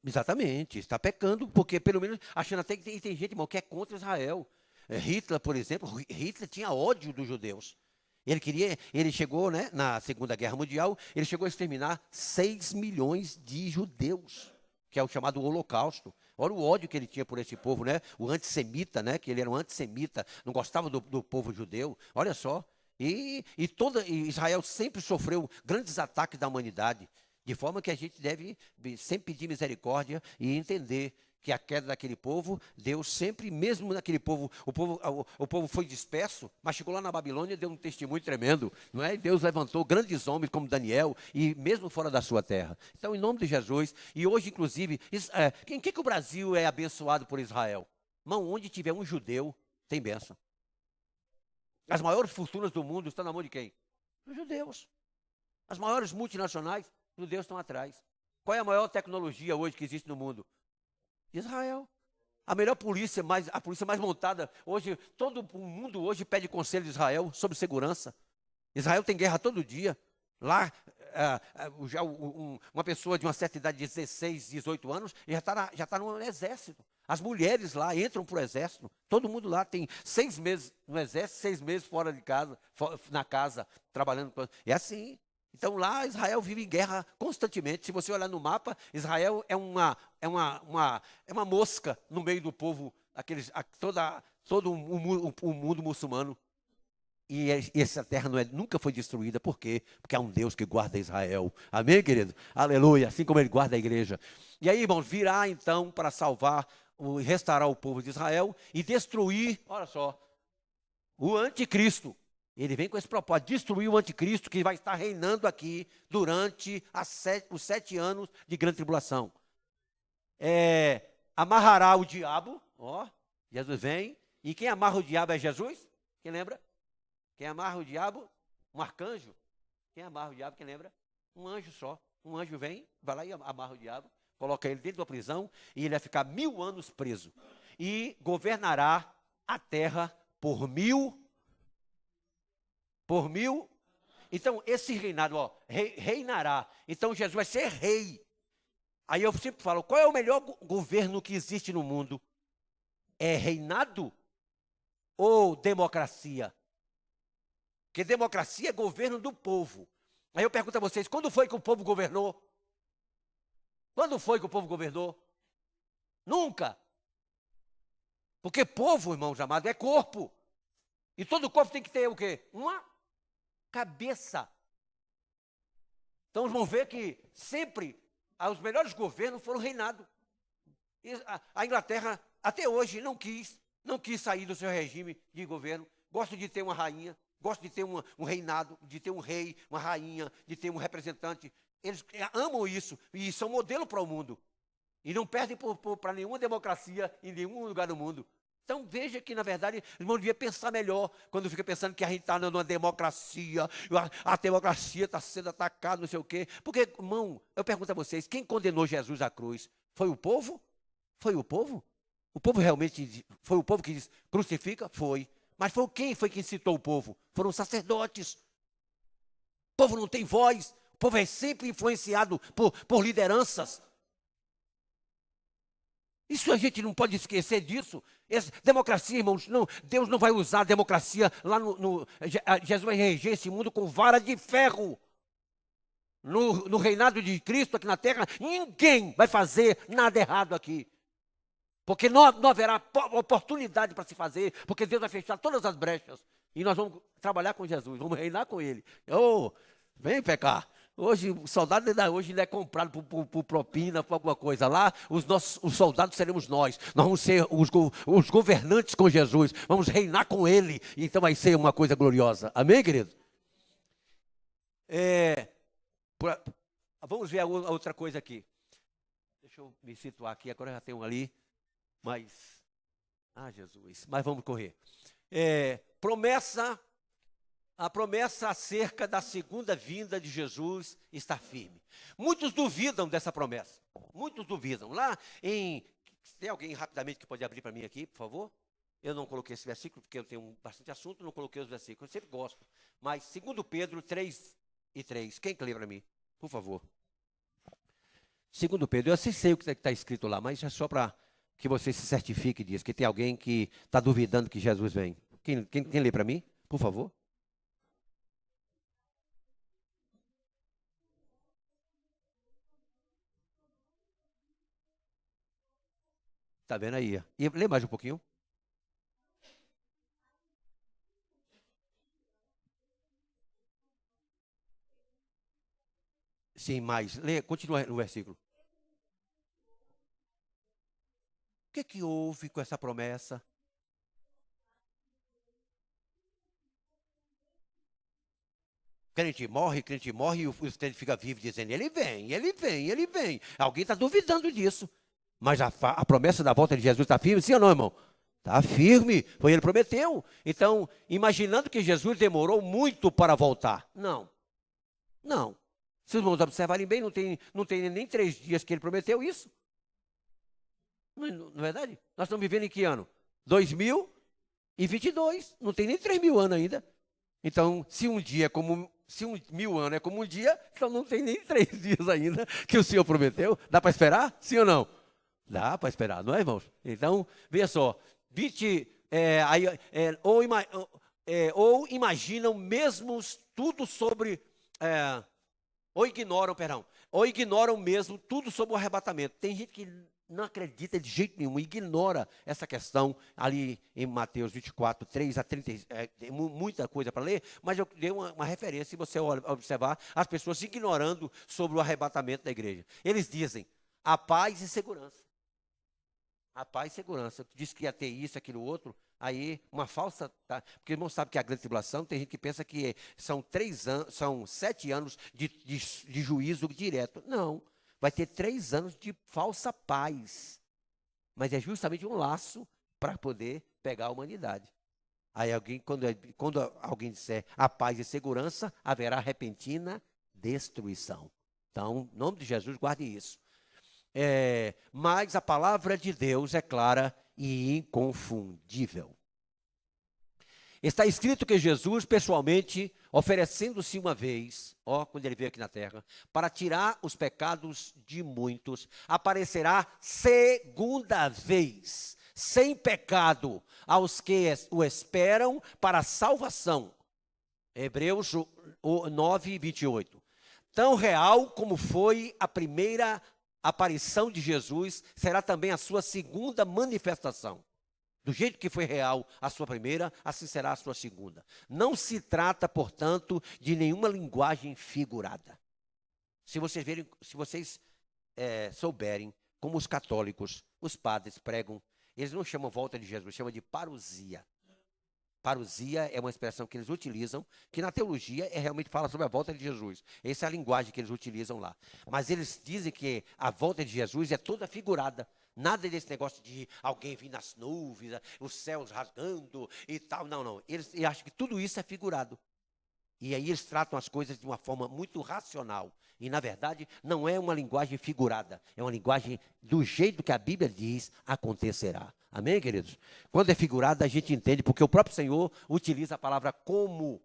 Exatamente. Está pecando, porque pelo menos achando até que tem gente, irmão, que é contra Israel. Hitler, por exemplo, Hitler tinha ódio dos judeus. Ele chegou, né, na Segunda Guerra Mundial, ele chegou a exterminar 6 milhões de judeus, que é o chamado Holocausto. Olha o ódio que ele tinha por esse povo, né? O antissemita, né? Que ele era um antissemita, não gostava do povo judeu. Olha só. E Israel sempre sofreu grandes ataques da humanidade, de forma que a gente deve sempre pedir misericórdia e entender que a queda daquele povo, Deus sempre, mesmo naquele povo, o povo foi disperso, mas chegou lá na Babilônia e deu um testemunho tremendo, não é? Deus levantou grandes homens como Daniel, e mesmo fora da sua terra. Então, em nome de Jesus, e hoje, inclusive, em que o Brasil é abençoado por Israel? Irmão, onde tiver um judeu, tem bênção. As maiores fortunas do mundo estão na mão de quem? Dos judeus. As maiores multinacionais, os judeus estão atrás. Qual é a maior tecnologia hoje que existe no mundo? Israel. A melhor polícia, a polícia mais montada, hoje, todo o mundo hoje pede conselho de Israel sobre segurança. Israel tem guerra todo dia. Lá, uma pessoa de uma certa idade, de 16, 18 anos, já está no exército. As mulheres lá entram para o exército. Todo mundo lá tem 6 meses no exército, 6 meses fora de casa, na casa, trabalhando. É assim. Então lá Israel vive em guerra constantemente. Se você olhar no mapa, Israel é uma mosca no meio do povo, todo o mundo muçulmano. E essa terra nunca foi destruída. Por quê? Porque há um Deus que guarda Israel. Amém, querido? Aleluia. Assim como ele guarda a igreja. E aí, irmãos, virá então para salvar, restaurar o povo de Israel e destruir, olha só, o anticristo. Ele vem com esse propósito, destruir o anticristo que vai estar reinando aqui durante os 7 anos de grande tribulação. Amarrará o diabo, ó, Jesus vem. E quem amarra o diabo é Jesus? Quem lembra? Quem amarra o diabo? Um arcanjo. Quem amarra o diabo, quem lembra? Um anjo só. Um anjo vem, vai lá e amarra o diabo, coloca ele dentro da prisão e ele vai ficar 1000 anos preso. E governará a terra por 1000. Então, esse reinado, ó, reinará. Então, Jesus vai ser rei. Aí eu sempre falo, qual é o melhor governo que existe no mundo? É reinado ou democracia? Porque democracia é governo do povo. Aí eu pergunto a vocês, quando foi que o povo governou? Quando foi que o povo governou? Nunca. Porque povo, irmãos amados, é corpo. E todo corpo tem que ter o quê? Uma cabeça. Então vão ver que sempre os melhores governos foram reinados. A Inglaterra até hoje não quis sair do seu regime de governo. Gosta de ter uma rainha, gosta de ter um reinado, de ter um rei, uma rainha, de ter um representante. Eles amam isso e são modelo para o mundo. E não perdem para nenhuma democracia em nenhum lugar do mundo. Então veja que, na verdade, o irmão devia pensar melhor quando fica pensando que a gente está numa democracia, a democracia está sendo atacada, não sei o quê. Porque, irmão, eu pergunto a vocês, quem condenou Jesus à cruz? Foi o povo? Foi o povo? O povo realmente, foi o povo que diz, crucifica? Foi. Mas quem foi que incitou o povo? Foram os sacerdotes. O povo não tem voz, o povo é sempre influenciado por lideranças. Isso a gente não pode esquecer disso. Democracia, irmãos, não, Deus não vai usar a democracia lá Jesus vai reger esse mundo com vara de ferro. No reinado de Cristo aqui na terra, ninguém vai fazer nada errado aqui. Porque não haverá oportunidade para se fazer, porque Deus vai fechar todas as brechas. E nós vamos trabalhar com Jesus, vamos reinar com Ele. Vem pecar. Hoje, o soldado hoje ele é comprado por propina, por alguma coisa. Lá, os soldados seremos nós. Nós vamos ser os governantes com Jesus. Vamos reinar com Ele. Então vai ser uma coisa gloriosa. Amém, querido? Vamos ver a outra coisa aqui. Deixa eu me situar aqui. Agora já tem um ali. Jesus. Mas vamos correr. A promessa acerca da segunda vinda de Jesus está firme. Muitos duvidam dessa promessa. Muitos duvidam. Tem alguém rapidamente que pode abrir para mim aqui, por favor? Eu não coloquei esse versículo, porque eu tenho bastante assunto, não coloquei os versículos. Eu sempre gosto. Mas 2 Pedro 3:3. Quem que lê para mim? Por favor. 2 Pedro, eu sei o que está escrito lá, mas é só para que você se certifique disso, que tem alguém que está duvidando que Jesus vem. Quem lê para mim? Por favor. Está vendo aí? E lê mais um pouquinho. Sim, mais. Continua no versículo. O que houve com essa promessa? Crente morre e o crente fica vivo dizendo, ele vem, ele vem, ele vem. Alguém está duvidando disso. Mas a promessa da volta de Jesus está firme, sim ou não, irmão? Está firme, foi ele prometeu. Então, imaginando que Jesus demorou muito para voltar. Não. Se os irmãos observarem bem, não tem nem 3 dias que ele prometeu isso. Não é verdade? Nós estamos vivendo em que ano? 2022. Não tem nem 3.000 anos ainda. Então, se 1.000 anos é como um dia, então não tem nem 3 dias ainda que o Senhor prometeu. Dá para esperar? Sim ou não? Dá para esperar, não é, irmãos? Então, veja só. Ou imaginam mesmo tudo sobre ou ignoram mesmo tudo sobre o arrebatamento. Tem gente que não acredita de jeito nenhum, ignora essa questão ali em Mateus 24, 3 a 30, tem muita coisa para ler, mas eu dei uma referência, se você observar, as pessoas ignorando sobre o arrebatamento da igreja. Eles dizem, a paz e segurança. A paz e segurança. Diz que ia ter isso, aquilo, outro. Aí, uma falsa. Tá? Porque irmão sabe que a grande tribulação, tem gente que pensa que são 3 anos, são 7 anos de juízo direto. Não. Vai ter 3 anos de falsa paz. Mas é justamente um laço para poder pegar a humanidade. Aí alguém, quando alguém disser a paz e segurança, haverá repentina destruição. Então, em nome de Jesus, guarde isso. Mas a palavra de Deus é clara e inconfundível. Está escrito que Jesus, pessoalmente, oferecendo-se uma vez, quando ele veio aqui na terra, para tirar os pecados de muitos, aparecerá segunda vez, sem pecado, aos que o esperam para a salvação. Hebreus 9, 28. Tão real como foi a primeira aparição de Jesus, será também a sua segunda manifestação. Do jeito que foi real a sua primeira, assim será a sua segunda. Não se trata, portanto, de nenhuma linguagem figurada. Se vocês souberem, como os católicos, os padres pregam, eles não chamam volta de Jesus, chamam de parousia. Parousia é uma expressão que eles utilizam, que na teologia realmente fala sobre a volta de Jesus. Essa é a linguagem que eles utilizam lá. Mas eles dizem que a volta de Jesus é toda figurada. Nada desse negócio de alguém vir nas nuvens, os céus rasgando e tal. Não, não. Eles acham que tudo isso é figurado. E aí eles tratam as coisas de uma forma muito racional. E, na verdade, não é uma linguagem figurada. É uma linguagem do jeito que a Bíblia diz, acontecerá. Amém, queridos? Quando é figurada, a gente entende, porque o próprio Senhor utiliza a palavra como.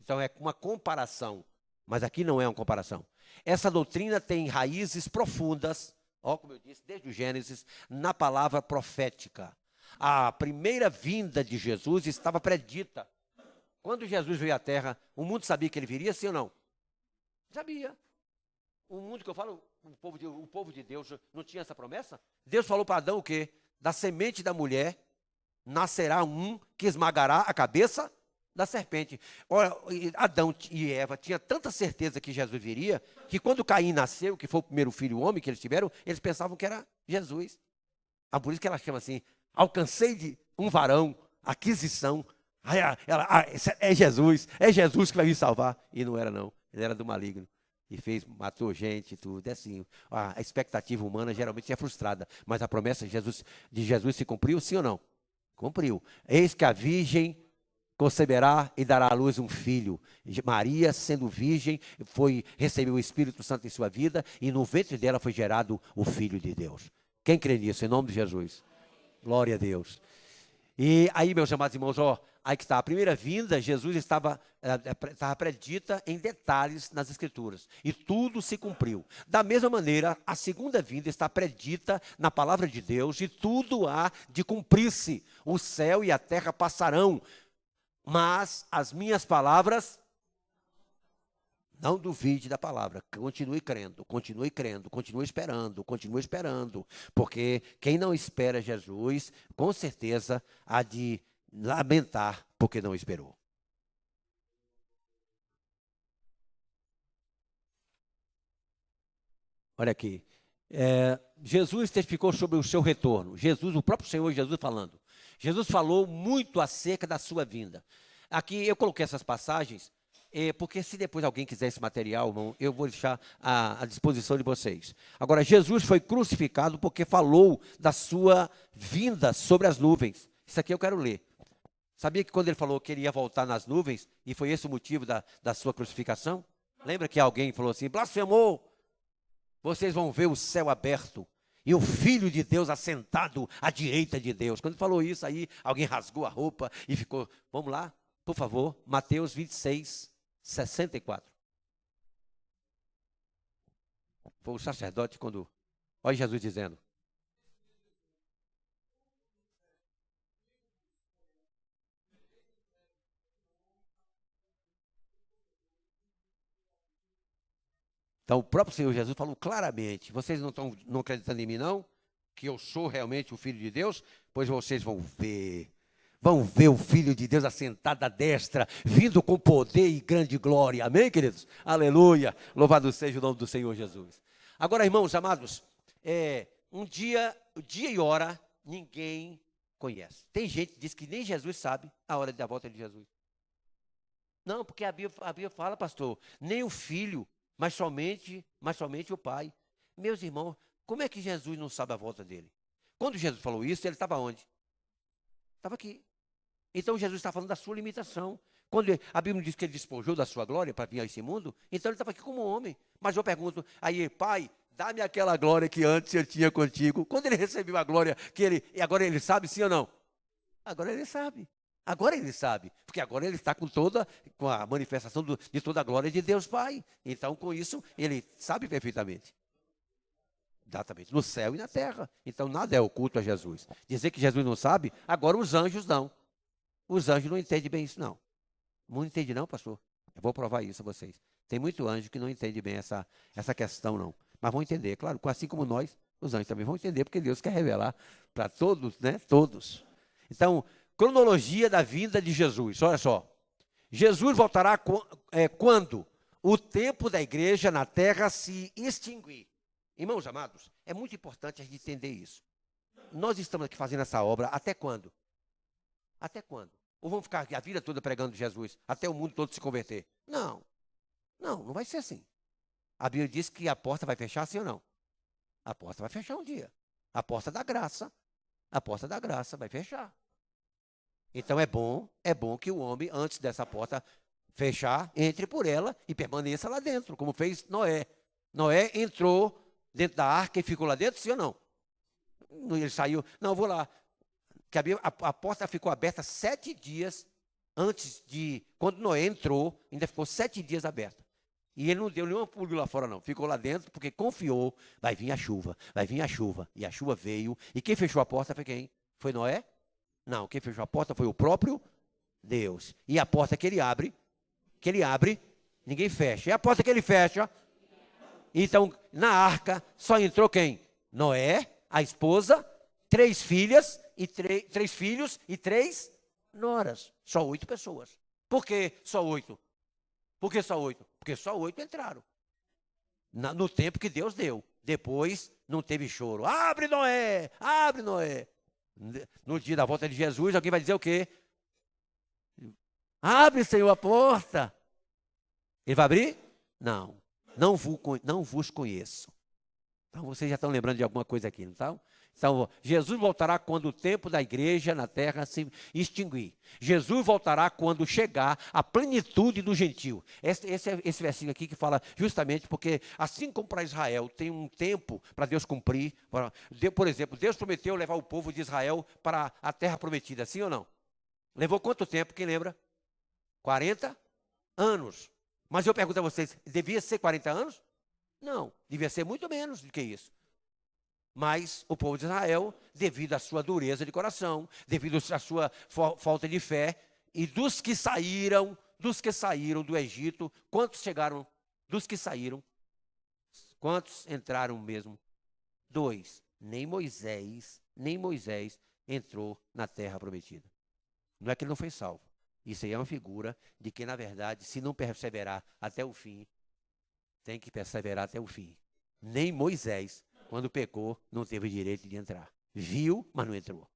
Então, é uma comparação. Mas aqui não é uma comparação. Essa doutrina tem raízes profundas, como eu disse, desde o Gênesis, na palavra profética. A primeira vinda de Jesus estava predita. Quando Jesus veio à Terra, o mundo sabia que ele viria, sim ou não? Sabia. O mundo que eu falo, o povo de Deus não tinha essa promessa? Deus falou para Adão o quê? Da semente da mulher nascerá um que esmagará a cabeça da serpente. Ora, Adão e Eva tinham tanta certeza que Jesus viria, que quando Caim nasceu, que foi o primeiro filho homem que eles tiveram, eles pensavam que era Jesus. Por isso que ela chama assim, alcancei de um varão, aquisição. É Jesus que vai me salvar. E não era não, ele era do maligno. E matou gente e tudo. É assim, a expectativa humana geralmente é frustrada. Mas a promessa de Jesus se cumpriu, sim ou não? Cumpriu. Eis que a virgem conceberá e dará à luz um filho. Maria, sendo virgem, recebeu o Espírito Santo em sua vida, e no ventre dela foi gerado o Filho de Deus. Quem crê nisso, em nome de Jesus? Glória a Deus. E aí, meus amados irmãos, aí que está, a primeira vinda, Jesus estava predita em detalhes nas Escrituras, e tudo se cumpriu. Da mesma maneira, a segunda vinda está predita na palavra de Deus, e tudo há de cumprir-se. O céu e a terra passarão, mas as minhas palavras, não duvide da palavra, continue crendo, continue esperando, porque quem não espera Jesus, com certeza há de lamentar porque não esperou. Olha aqui, Jesus testificou sobre o seu retorno, o próprio Senhor Jesus falando. Jesus falou muito acerca da sua vinda. Aqui eu coloquei essas passagens, porque se depois alguém quiser esse material, irmão, eu vou deixar à disposição de vocês. Agora, Jesus foi crucificado porque falou da sua vinda sobre as nuvens. Isso aqui eu quero ler. Sabia que quando ele falou que ele ia voltar nas nuvens, e foi esse o motivo da sua crucificação? Lembra que alguém falou assim, blasfemou, vocês vão ver o céu aberto e o Filho de Deus assentado à direita de Deus. Quando ele falou isso aí, alguém rasgou a roupa e ficou, vamos lá, por favor, Mateus 26, 64. Foi o sacerdote quando, olha Jesus dizendo, Então, o próprio Senhor Jesus falou claramente: vocês não acreditando em mim, não? Que eu sou realmente o Filho de Deus? Pois vocês vão ver. Vão ver o Filho de Deus assentado à destra, vindo com poder e grande glória. Amém, queridos? Aleluia. Louvado seja o nome do Senhor Jesus. Agora, irmãos amados, dia e hora, ninguém conhece. Tem gente que diz que nem Jesus sabe a hora da volta de Jesus. Não, porque a Bíblia fala, pastor, nem o Filho, mas somente o Pai. Meus irmãos, como é que Jesus não sabe a volta dele? Quando Jesus falou isso, ele estava onde? Estava aqui. Então Jesus está falando da sua limitação. Quando a Bíblia diz que ele despojou da sua glória para vir a esse mundo, então ele estava aqui como homem. Mas eu pergunto, aí, Pai, dá-me aquela glória que antes ele tinha contigo. Quando ele recebeu a glória e agora ele sabe, sim ou não? Agora ele sabe. Agora ele sabe, porque agora ele está com a manifestação de toda a glória de Deus Pai. Então, com isso, ele sabe perfeitamente. Exatamente, no céu e na terra. Então, nada é oculto a Jesus. Dizer que Jesus não sabe, agora os anjos não. Os anjos não entendem bem isso, não. Não entende não, pastor? Eu vou provar isso a vocês. Tem muito anjo que não entende bem essa questão, não. Mas vão entender, claro, assim como nós, os anjos também vão entender, porque Deus quer revelar para todos, né? Todos. Então, cronologia da vinda de Jesus, olha só. Jesus voltará quando o tempo da igreja na terra se extinguir. Irmãos amados, é muito importante a gente entender isso. Nós estamos aqui fazendo essa obra até quando? Até quando? Ou vamos ficar a vida toda pregando Jesus, até o mundo todo se converter? Não, não vai ser assim. A Bíblia diz que a porta vai fechar, sim ou não? A porta vai fechar um dia. A porta da graça vai fechar. Então é bom que o homem, antes dessa porta fechar, entre por ela e permaneça lá dentro, como fez Noé. Noé entrou dentro da arca e ficou lá dentro, sim ou não? Ele saiu, não, eu vou lá. Que a porta ficou aberta 7 dias antes de, quando Noé entrou, ainda ficou 7 dias aberta. E ele não deu nenhuma pulo lá fora, não. Ficou lá dentro porque confiou, vai vir a chuva. E a chuva veio. E quem fechou a porta foi quem? Foi Noé? Não, quem fechou a porta foi o próprio Deus. E a porta que ele abre, ninguém fecha. E a porta que ele fecha, então, na arca, só entrou quem? Noé, a esposa, 3 filhas, e 3 filhos e 3 noras. Só 8 pessoas. Por que só 8? Por que só 8? Porque só 8 entraram. No tempo que Deus deu. Depois, não teve choro. Abre, Noé! Abre, Noé! No dia da volta de Jesus, alguém vai dizer o quê? Abre, Senhor, a porta. Ele vai abrir? Não. Não vos conheço. Então, vocês já estão lembrando de alguma coisa aqui, não estão? Então, Jesus voltará quando o tempo da igreja na terra se extinguir. Jesus voltará quando chegar a plenitude do gentio. Esse versículo aqui que fala justamente porque, assim como para Israel tem um tempo para Deus cumprir. Por exemplo, Deus prometeu levar o povo de Israel para a terra prometida, sim ou não? Levou quanto tempo, quem lembra? 40 anos. Mas eu pergunto a vocês, devia ser 40 anos? Não, devia ser muito menos do que isso. Mas o povo de Israel, devido à sua dureza de coração, devido à sua falta de fé, e dos que saíram do Egito, quantos chegaram? Dos que saíram, quantos entraram mesmo? 2. Nem Moisés entrou na terra prometida. Não é que ele não foi salvo. Isso aí é uma figura de que, na verdade, se não perseverar até o fim, tem que perseverar até o fim. Nem Moisés, quando pecou, não teve direito de entrar. Viu, mas não entrou.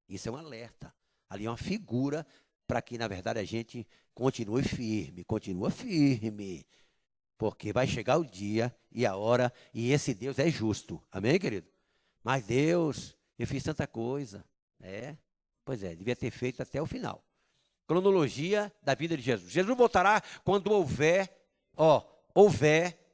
Isso é um alerta. Ali é uma figura para que, na verdade, a gente continue firme. Porque vai chegar o dia e a hora, e esse Deus é justo. Amém, querido? Mas Deus, eu fiz tanta coisa. Pois é, devia ter feito até o final. Cronologia da vida de Jesus. Jesus voltará quando houver,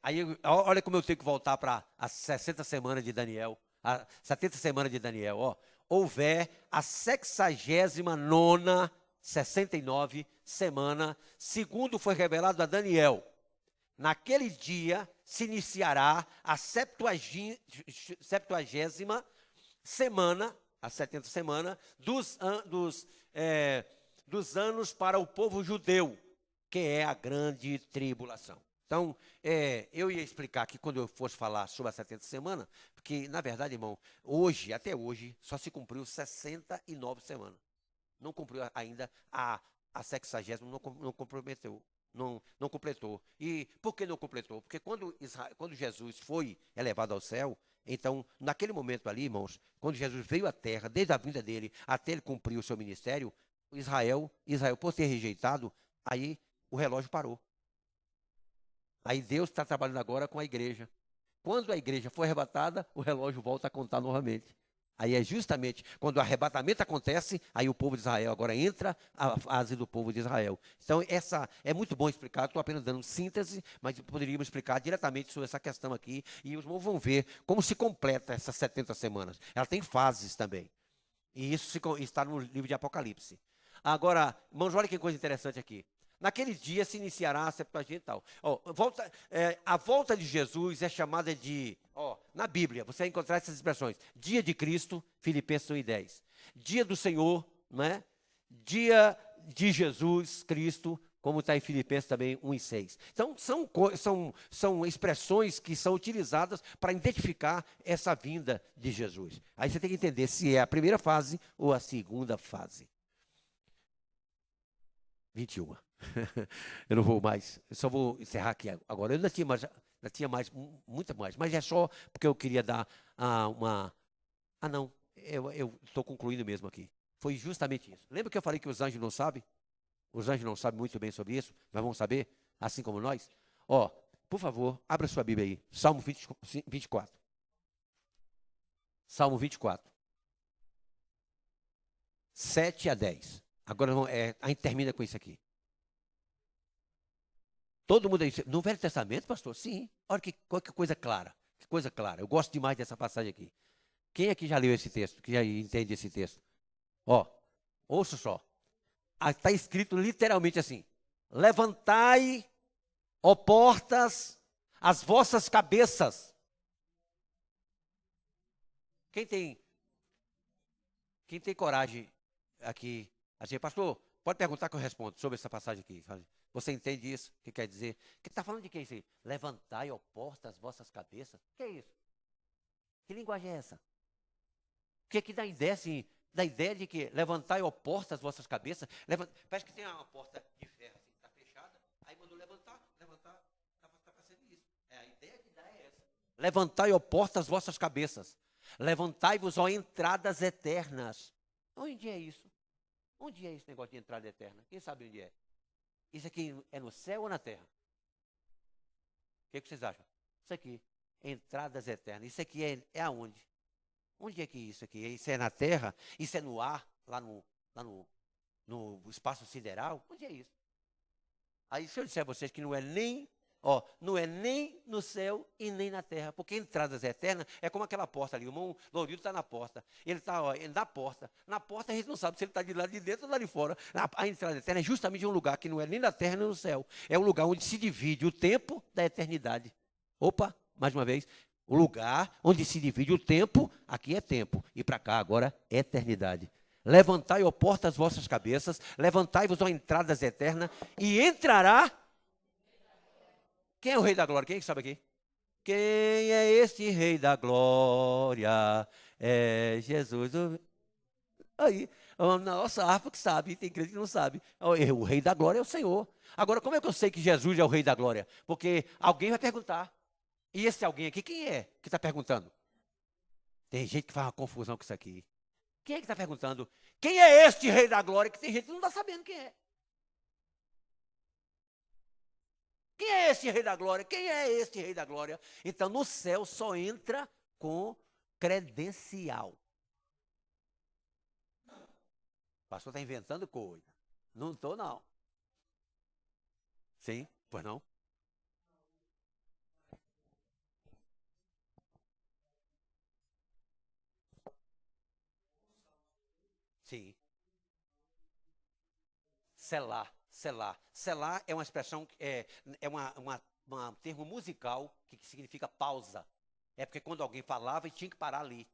aí olha como eu tenho que voltar para as 60 semanas de Daniel, a 70 semanas de Daniel, houver a 69ª, 69 semana, segundo foi revelado a Daniel. Naquele dia se iniciará a 70ª semana, a 70 semana dos anos para o povo judeu, que é a grande tribulação. Então, eu ia explicar aqui quando eu fosse falar sobre a 70 semana, porque, na verdade, irmão, hoje, até hoje, só se cumpriu 69 semanas. Não cumpriu ainda a 60ª, não comprometeu. Não completou. E por que não completou? Porque quando Jesus foi elevado ao céu, então, naquele momento ali, irmãos, quando Jesus veio à terra, desde a vinda dele até ele cumprir o seu ministério, Israel, por ser rejeitado, aí o relógio parou. Aí Deus está trabalhando agora com a igreja. Quando a igreja for arrebatada, o relógio volta a contar novamente. Aí é justamente quando o arrebatamento acontece, aí o povo de Israel agora entra a fase do povo de Israel. Então, essa é muito bom explicar, estou apenas dando síntese, mas poderíamos explicar diretamente sobre essa questão aqui, e os irmãos vão ver como se completa essas 70 semanas. Ela tem fases também. E isso está no livro de Apocalipse. Agora, irmãos, olha que coisa interessante aqui. Naquele dia se iniciará a Septuaginta e tal. A volta de Jesus é chamada de, na Bíblia, você vai encontrar essas expressões. Dia de Cristo, Filipenses 1:10. Dia do Senhor, não é? Dia de Jesus Cristo, como está em Filipenses também 1:6. Então, são expressões que são utilizadas para identificar essa vinda de Jesus. Aí você tem que entender se é a primeira fase ou a segunda fase. 21. Eu não vou mais, eu só vou encerrar aqui agora. Eu ainda tinha mais, muita mais, mas é só porque eu queria dar uma... não, eu estou concluindo mesmo aqui. Foi justamente isso. Lembra que eu falei que os anjos não sabem? Os anjos não sabem muito bem sobre isso, mas vão saber, assim como nós. Por favor, abra sua Bíblia aí, Salmo 24. Salmo 24. 7 a 10. Agora a gente termina com isso aqui. Todo mundo aí, no Velho Testamento, pastor? Sim. Olha que coisa clara. Que coisa clara. Eu gosto demais dessa passagem aqui. Quem aqui já leu esse texto? Que já entende esse texto? Ouça só. Está escrito literalmente assim: levantai, ó portas, as vossas cabeças. Quem tem coragem aqui, assim, pastor, pode perguntar que eu respondo sobre essa passagem aqui. Você entende isso? O que quer dizer? Que está falando de quem isso aí? Levantai, ó portas, as vossas cabeças. O que é isso? Que linguagem é essa? Que dá ideia, assim, da ideia de que levantai, ó portas, as vossas cabeças. Parece que tem uma porta de ferro, assim, que está fechada. Aí mandou levantar, está fazendo isso. A ideia que dá é essa. Levantai, ó portas, as vossas cabeças. Levantai-vos, ó entradas eternas. Onde é isso? Onde é esse negócio de entrada eterna? Quem sabe onde é? Isso aqui é no céu ou na terra? O que vocês acham? Isso aqui, entradas eternas. Isso aqui é aonde? Onde é que isso aqui? Isso é na terra? Isso é no ar? Lá no espaço sideral? Onde é isso? Aí se eu disser a vocês que não é nem no céu e nem na terra, porque entradas eternas é como aquela porta ali. O irmão Lourildo está na porta, ele está na porta. Na porta a gente não sabe se ele está de lá de dentro ou lá de fora. A entrada eterna é justamente um lugar que não é nem na terra nem no céu. É um lugar onde se divide o tempo da eternidade. Opa, mais uma vez. O lugar onde se divide o tempo, aqui é tempo, e para cá agora é eternidade. Levantai, ó porta, as vossas cabeças, levantai-vos, ó entradas eternas, e entrará... Quem é o Rei da Glória? Quem sabe aqui? Quem é este Rei da Glória? É Jesus. Aí, a nossa harpa que sabe, tem crente que não sabe. O Rei da Glória é o Senhor. Agora, como é que eu sei que Jesus é o Rei da Glória? Porque alguém vai perguntar. E esse alguém aqui, quem é que está perguntando? Tem gente que faz uma confusão com isso aqui. Quem é que está perguntando? Quem é este Rei da Glória? Que tem gente que não está sabendo quem é. Quem é esse Rei da Glória? Quem é este Rei da Glória? Então, no céu só entra com credencial. O pastor está inventando coisa. Não estou, não. Sim, pois não? Sim. Selar, selar. Selar é uma expressão, um termo musical que significa pausa. É porque quando alguém falava, tinha que parar ali.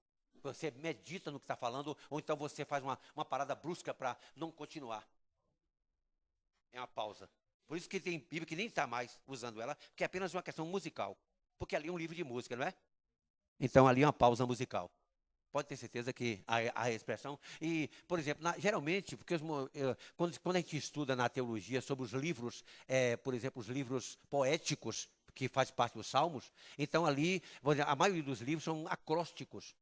Você medita no que está falando, ou então você faz uma parada brusca para não continuar. É uma pausa. Por isso que tem Bíblia que nem está mais usando ela, que é apenas uma questão musical. Porque ali é um livro de música, não é? Então ali é uma pausa musical. Pode ter certeza que a expressão... E, por exemplo, geralmente, porque quando a gente estuda na teologia sobre os livros, por exemplo, os livros poéticos, que faz parte dos Salmos, então ali, a maioria dos livros são acrósticos.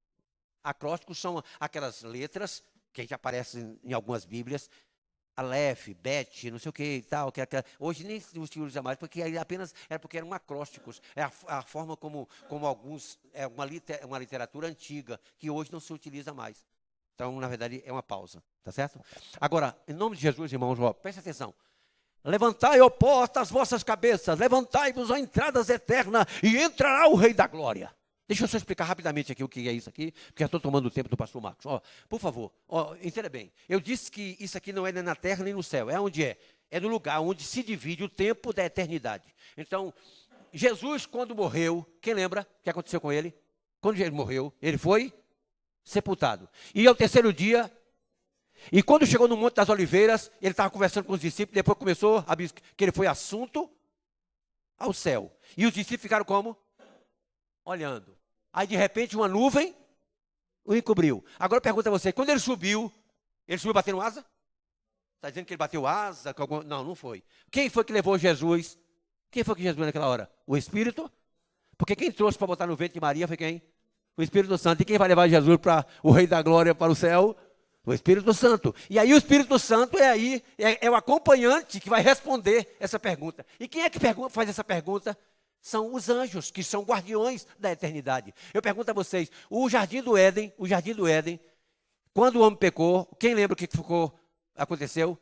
Acrósticos são aquelas letras que a gente aparece em algumas Bíblias, Aleph, Bet, não sei o que e tal. Hoje nem se utiliza mais, porque apenas era porque eram acrósticos. É a forma como alguns... É uma literatura antiga, que hoje não se utiliza mais. Então, na verdade, é uma pausa. Tá certo? Agora, em nome de Jesus, irmãos, preste atenção. Levantai, ó porta, as vossas cabeças, levantai-vos, ó entradas eternas, e entrará o Rei da Glória. Deixa eu só explicar rapidamente aqui o que é isso aqui, porque já estou tomando o tempo do pastor Marcos. Por favor, entenda bem. Eu disse que isso aqui não é nem na terra nem no céu. É onde é? É no lugar onde se divide o tempo da eternidade. Então, Jesus, quando morreu, quem lembra o que aconteceu com ele? Quando ele morreu, ele foi sepultado. E ao terceiro dia, e quando chegou no Monte das Oliveiras, ele estava conversando com os discípulos, depois começou a dizer que ele foi assunto ao céu. E os discípulos ficaram como? Olhando. Aí, de repente, uma nuvem o encobriu. Agora eu pergunto a você, quando ele subiu batendo asa? Está dizendo que ele bateu asa? Não, não foi. Quem foi que levou Jesus? Quem foi que Jesus naquela hora? O Espírito? Porque quem trouxe para botar no ventre de Maria foi quem? O Espírito Santo. E quem vai levar Jesus para o Rei da Glória, para o céu? O Espírito Santo. E aí o Espírito Santo é o acompanhante que vai responder essa pergunta. E quem é que faz essa pergunta? São os anjos, que são guardiões da eternidade. Eu pergunto a vocês, o Jardim do Éden, quando o homem pecou, quem lembra o que aconteceu?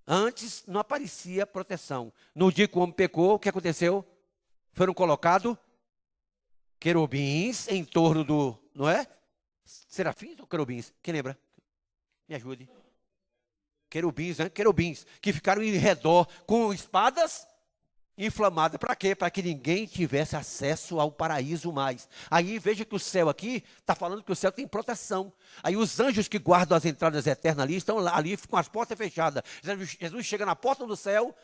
Antes não aparecia proteção. No dia que o homem pecou, o que aconteceu? Foram colocados querubins em torno do, não é? Serafins ou querubins? Quem lembra? Me ajude. Querubins, né? Querubins, que ficaram em redor com espadas inflamada. Para quê? Para que ninguém tivesse acesso ao paraíso mais. Aí veja que o céu aqui está falando que o céu tem proteção. Aí os anjos que guardam as entradas eternas ali estão lá, ali com as portas fechadas. Jesus chega na porta do céu,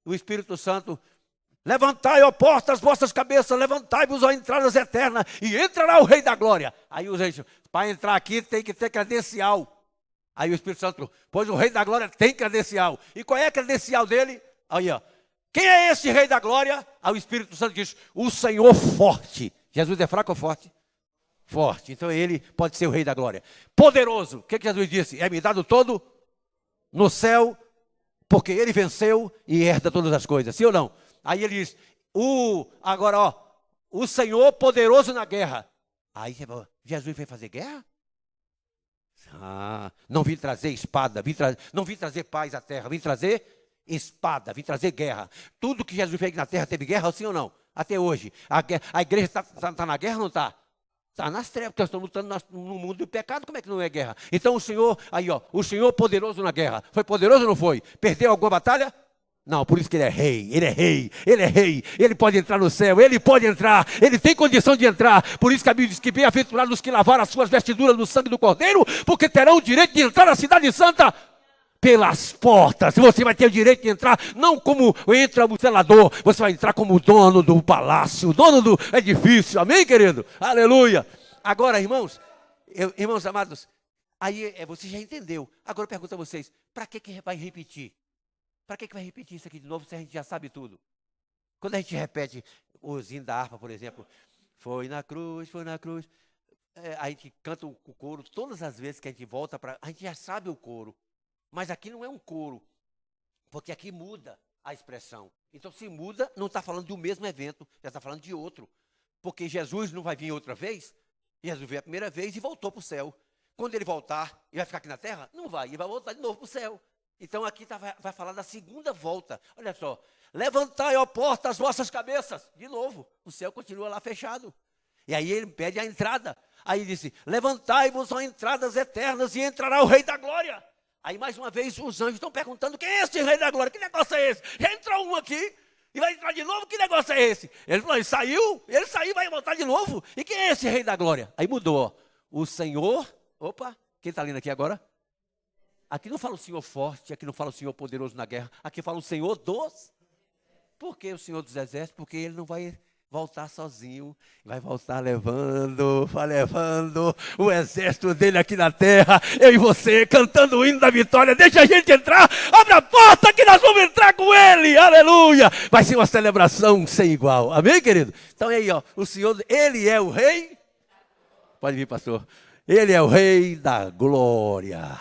o Espírito Santo: levantai, ó portas, as vossas cabeças, levantai-vos, ó entradas eternas, e entrará o Rei da Glória. Aí os anjos: para entrar aqui tem que ter credencial. Aí o Espírito Santo: pois o Rei da Glória tem credencial. E qual é a credencial dele? Aí, ó. Quem é esse Rei da Glória? Aí o Espírito Santo diz: o Senhor forte. Jesus é fraco ou forte? Forte. Então ele pode ser o Rei da Glória. Poderoso. O que Jesus disse? É-me dado todo no céu, porque ele venceu e herda todas as coisas. Sim ou não? Aí ele diz: o Senhor poderoso na guerra. Aí Jesus veio fazer guerra? Não vim trazer espada, não vim trazer paz à terra, vim trazer espada, vim trazer guerra. Tudo que Jesus fez na terra teve guerra, sim ou não? Até hoje. A igreja está na guerra ou não está? Está nas trevas, porque nós estamos lutando no mundo do pecado. Como é que não é guerra? Então o Senhor, o Senhor poderoso na guerra. Foi poderoso ou não foi? Perdeu alguma batalha? Não, por isso que ele é rei, ele é rei, ele é rei. Ele pode entrar no céu, ele pode entrar, ele tem condição de entrar. Por isso que a Bíblia diz que bem-aventurados os que lavaram as suas vestiduras no sangue do Cordeiro, porque terão o direito de entrar na cidade santa pelas portas. Você vai ter o direito de entrar, não como entra o zelador, você vai entrar como dono do palácio, dono do edifício. Amém, querido? Aleluia. Agora, irmãos amados, aí você já entendeu. Agora eu pergunto a vocês, para que vai repetir? Para que vai repetir isso aqui de novo se a gente já sabe tudo? Quando a gente repete o hino da harpa, por exemplo, foi na cruz, a gente canta o coro todas as vezes que a gente volta para... A gente já sabe o coro. Mas aqui não é um coro, porque aqui muda a expressão. Então, se muda, não está falando do mesmo evento, já está falando de outro. Porque Jesus não vai vir outra vez. Jesus veio a primeira vez e voltou para o céu. Quando ele voltar, ele vai ficar aqui na terra? Não vai, ele vai voltar de novo para o céu. Então, aqui vai falar da segunda volta. Olha só. Levantai, ó porta, as vossas cabeças. De novo, o céu continua lá fechado. E aí ele pede a entrada. Aí ele disse: levantai-vos, ó entradas eternas, e entrará o Rei da Glória. Aí, mais uma vez, os anjos estão perguntando: quem é esse Rei da Glória? Que negócio é esse? Já entrou um aqui e vai entrar de novo? Que negócio é esse? Ele falou: ele saiu e vai voltar de novo. E quem é esse Rei da Glória? Aí mudou, ó. O Senhor, quem está lendo aqui agora? Aqui não fala o Senhor forte, aqui não fala o Senhor poderoso na guerra, aqui fala o Senhor dos. Por que o Senhor dos exércitos? Porque ele não vai voltar sozinho, vai voltar vai levando o exército dele aqui na terra, eu e você, cantando o hino da vitória. Deixa a gente entrar, abre a porta que nós vamos entrar com ele, aleluia, vai ser uma celebração sem igual, amém, querido? Então aí, ó, o Senhor, ele é o rei, pode vir, pastor, ele é o rei da glória.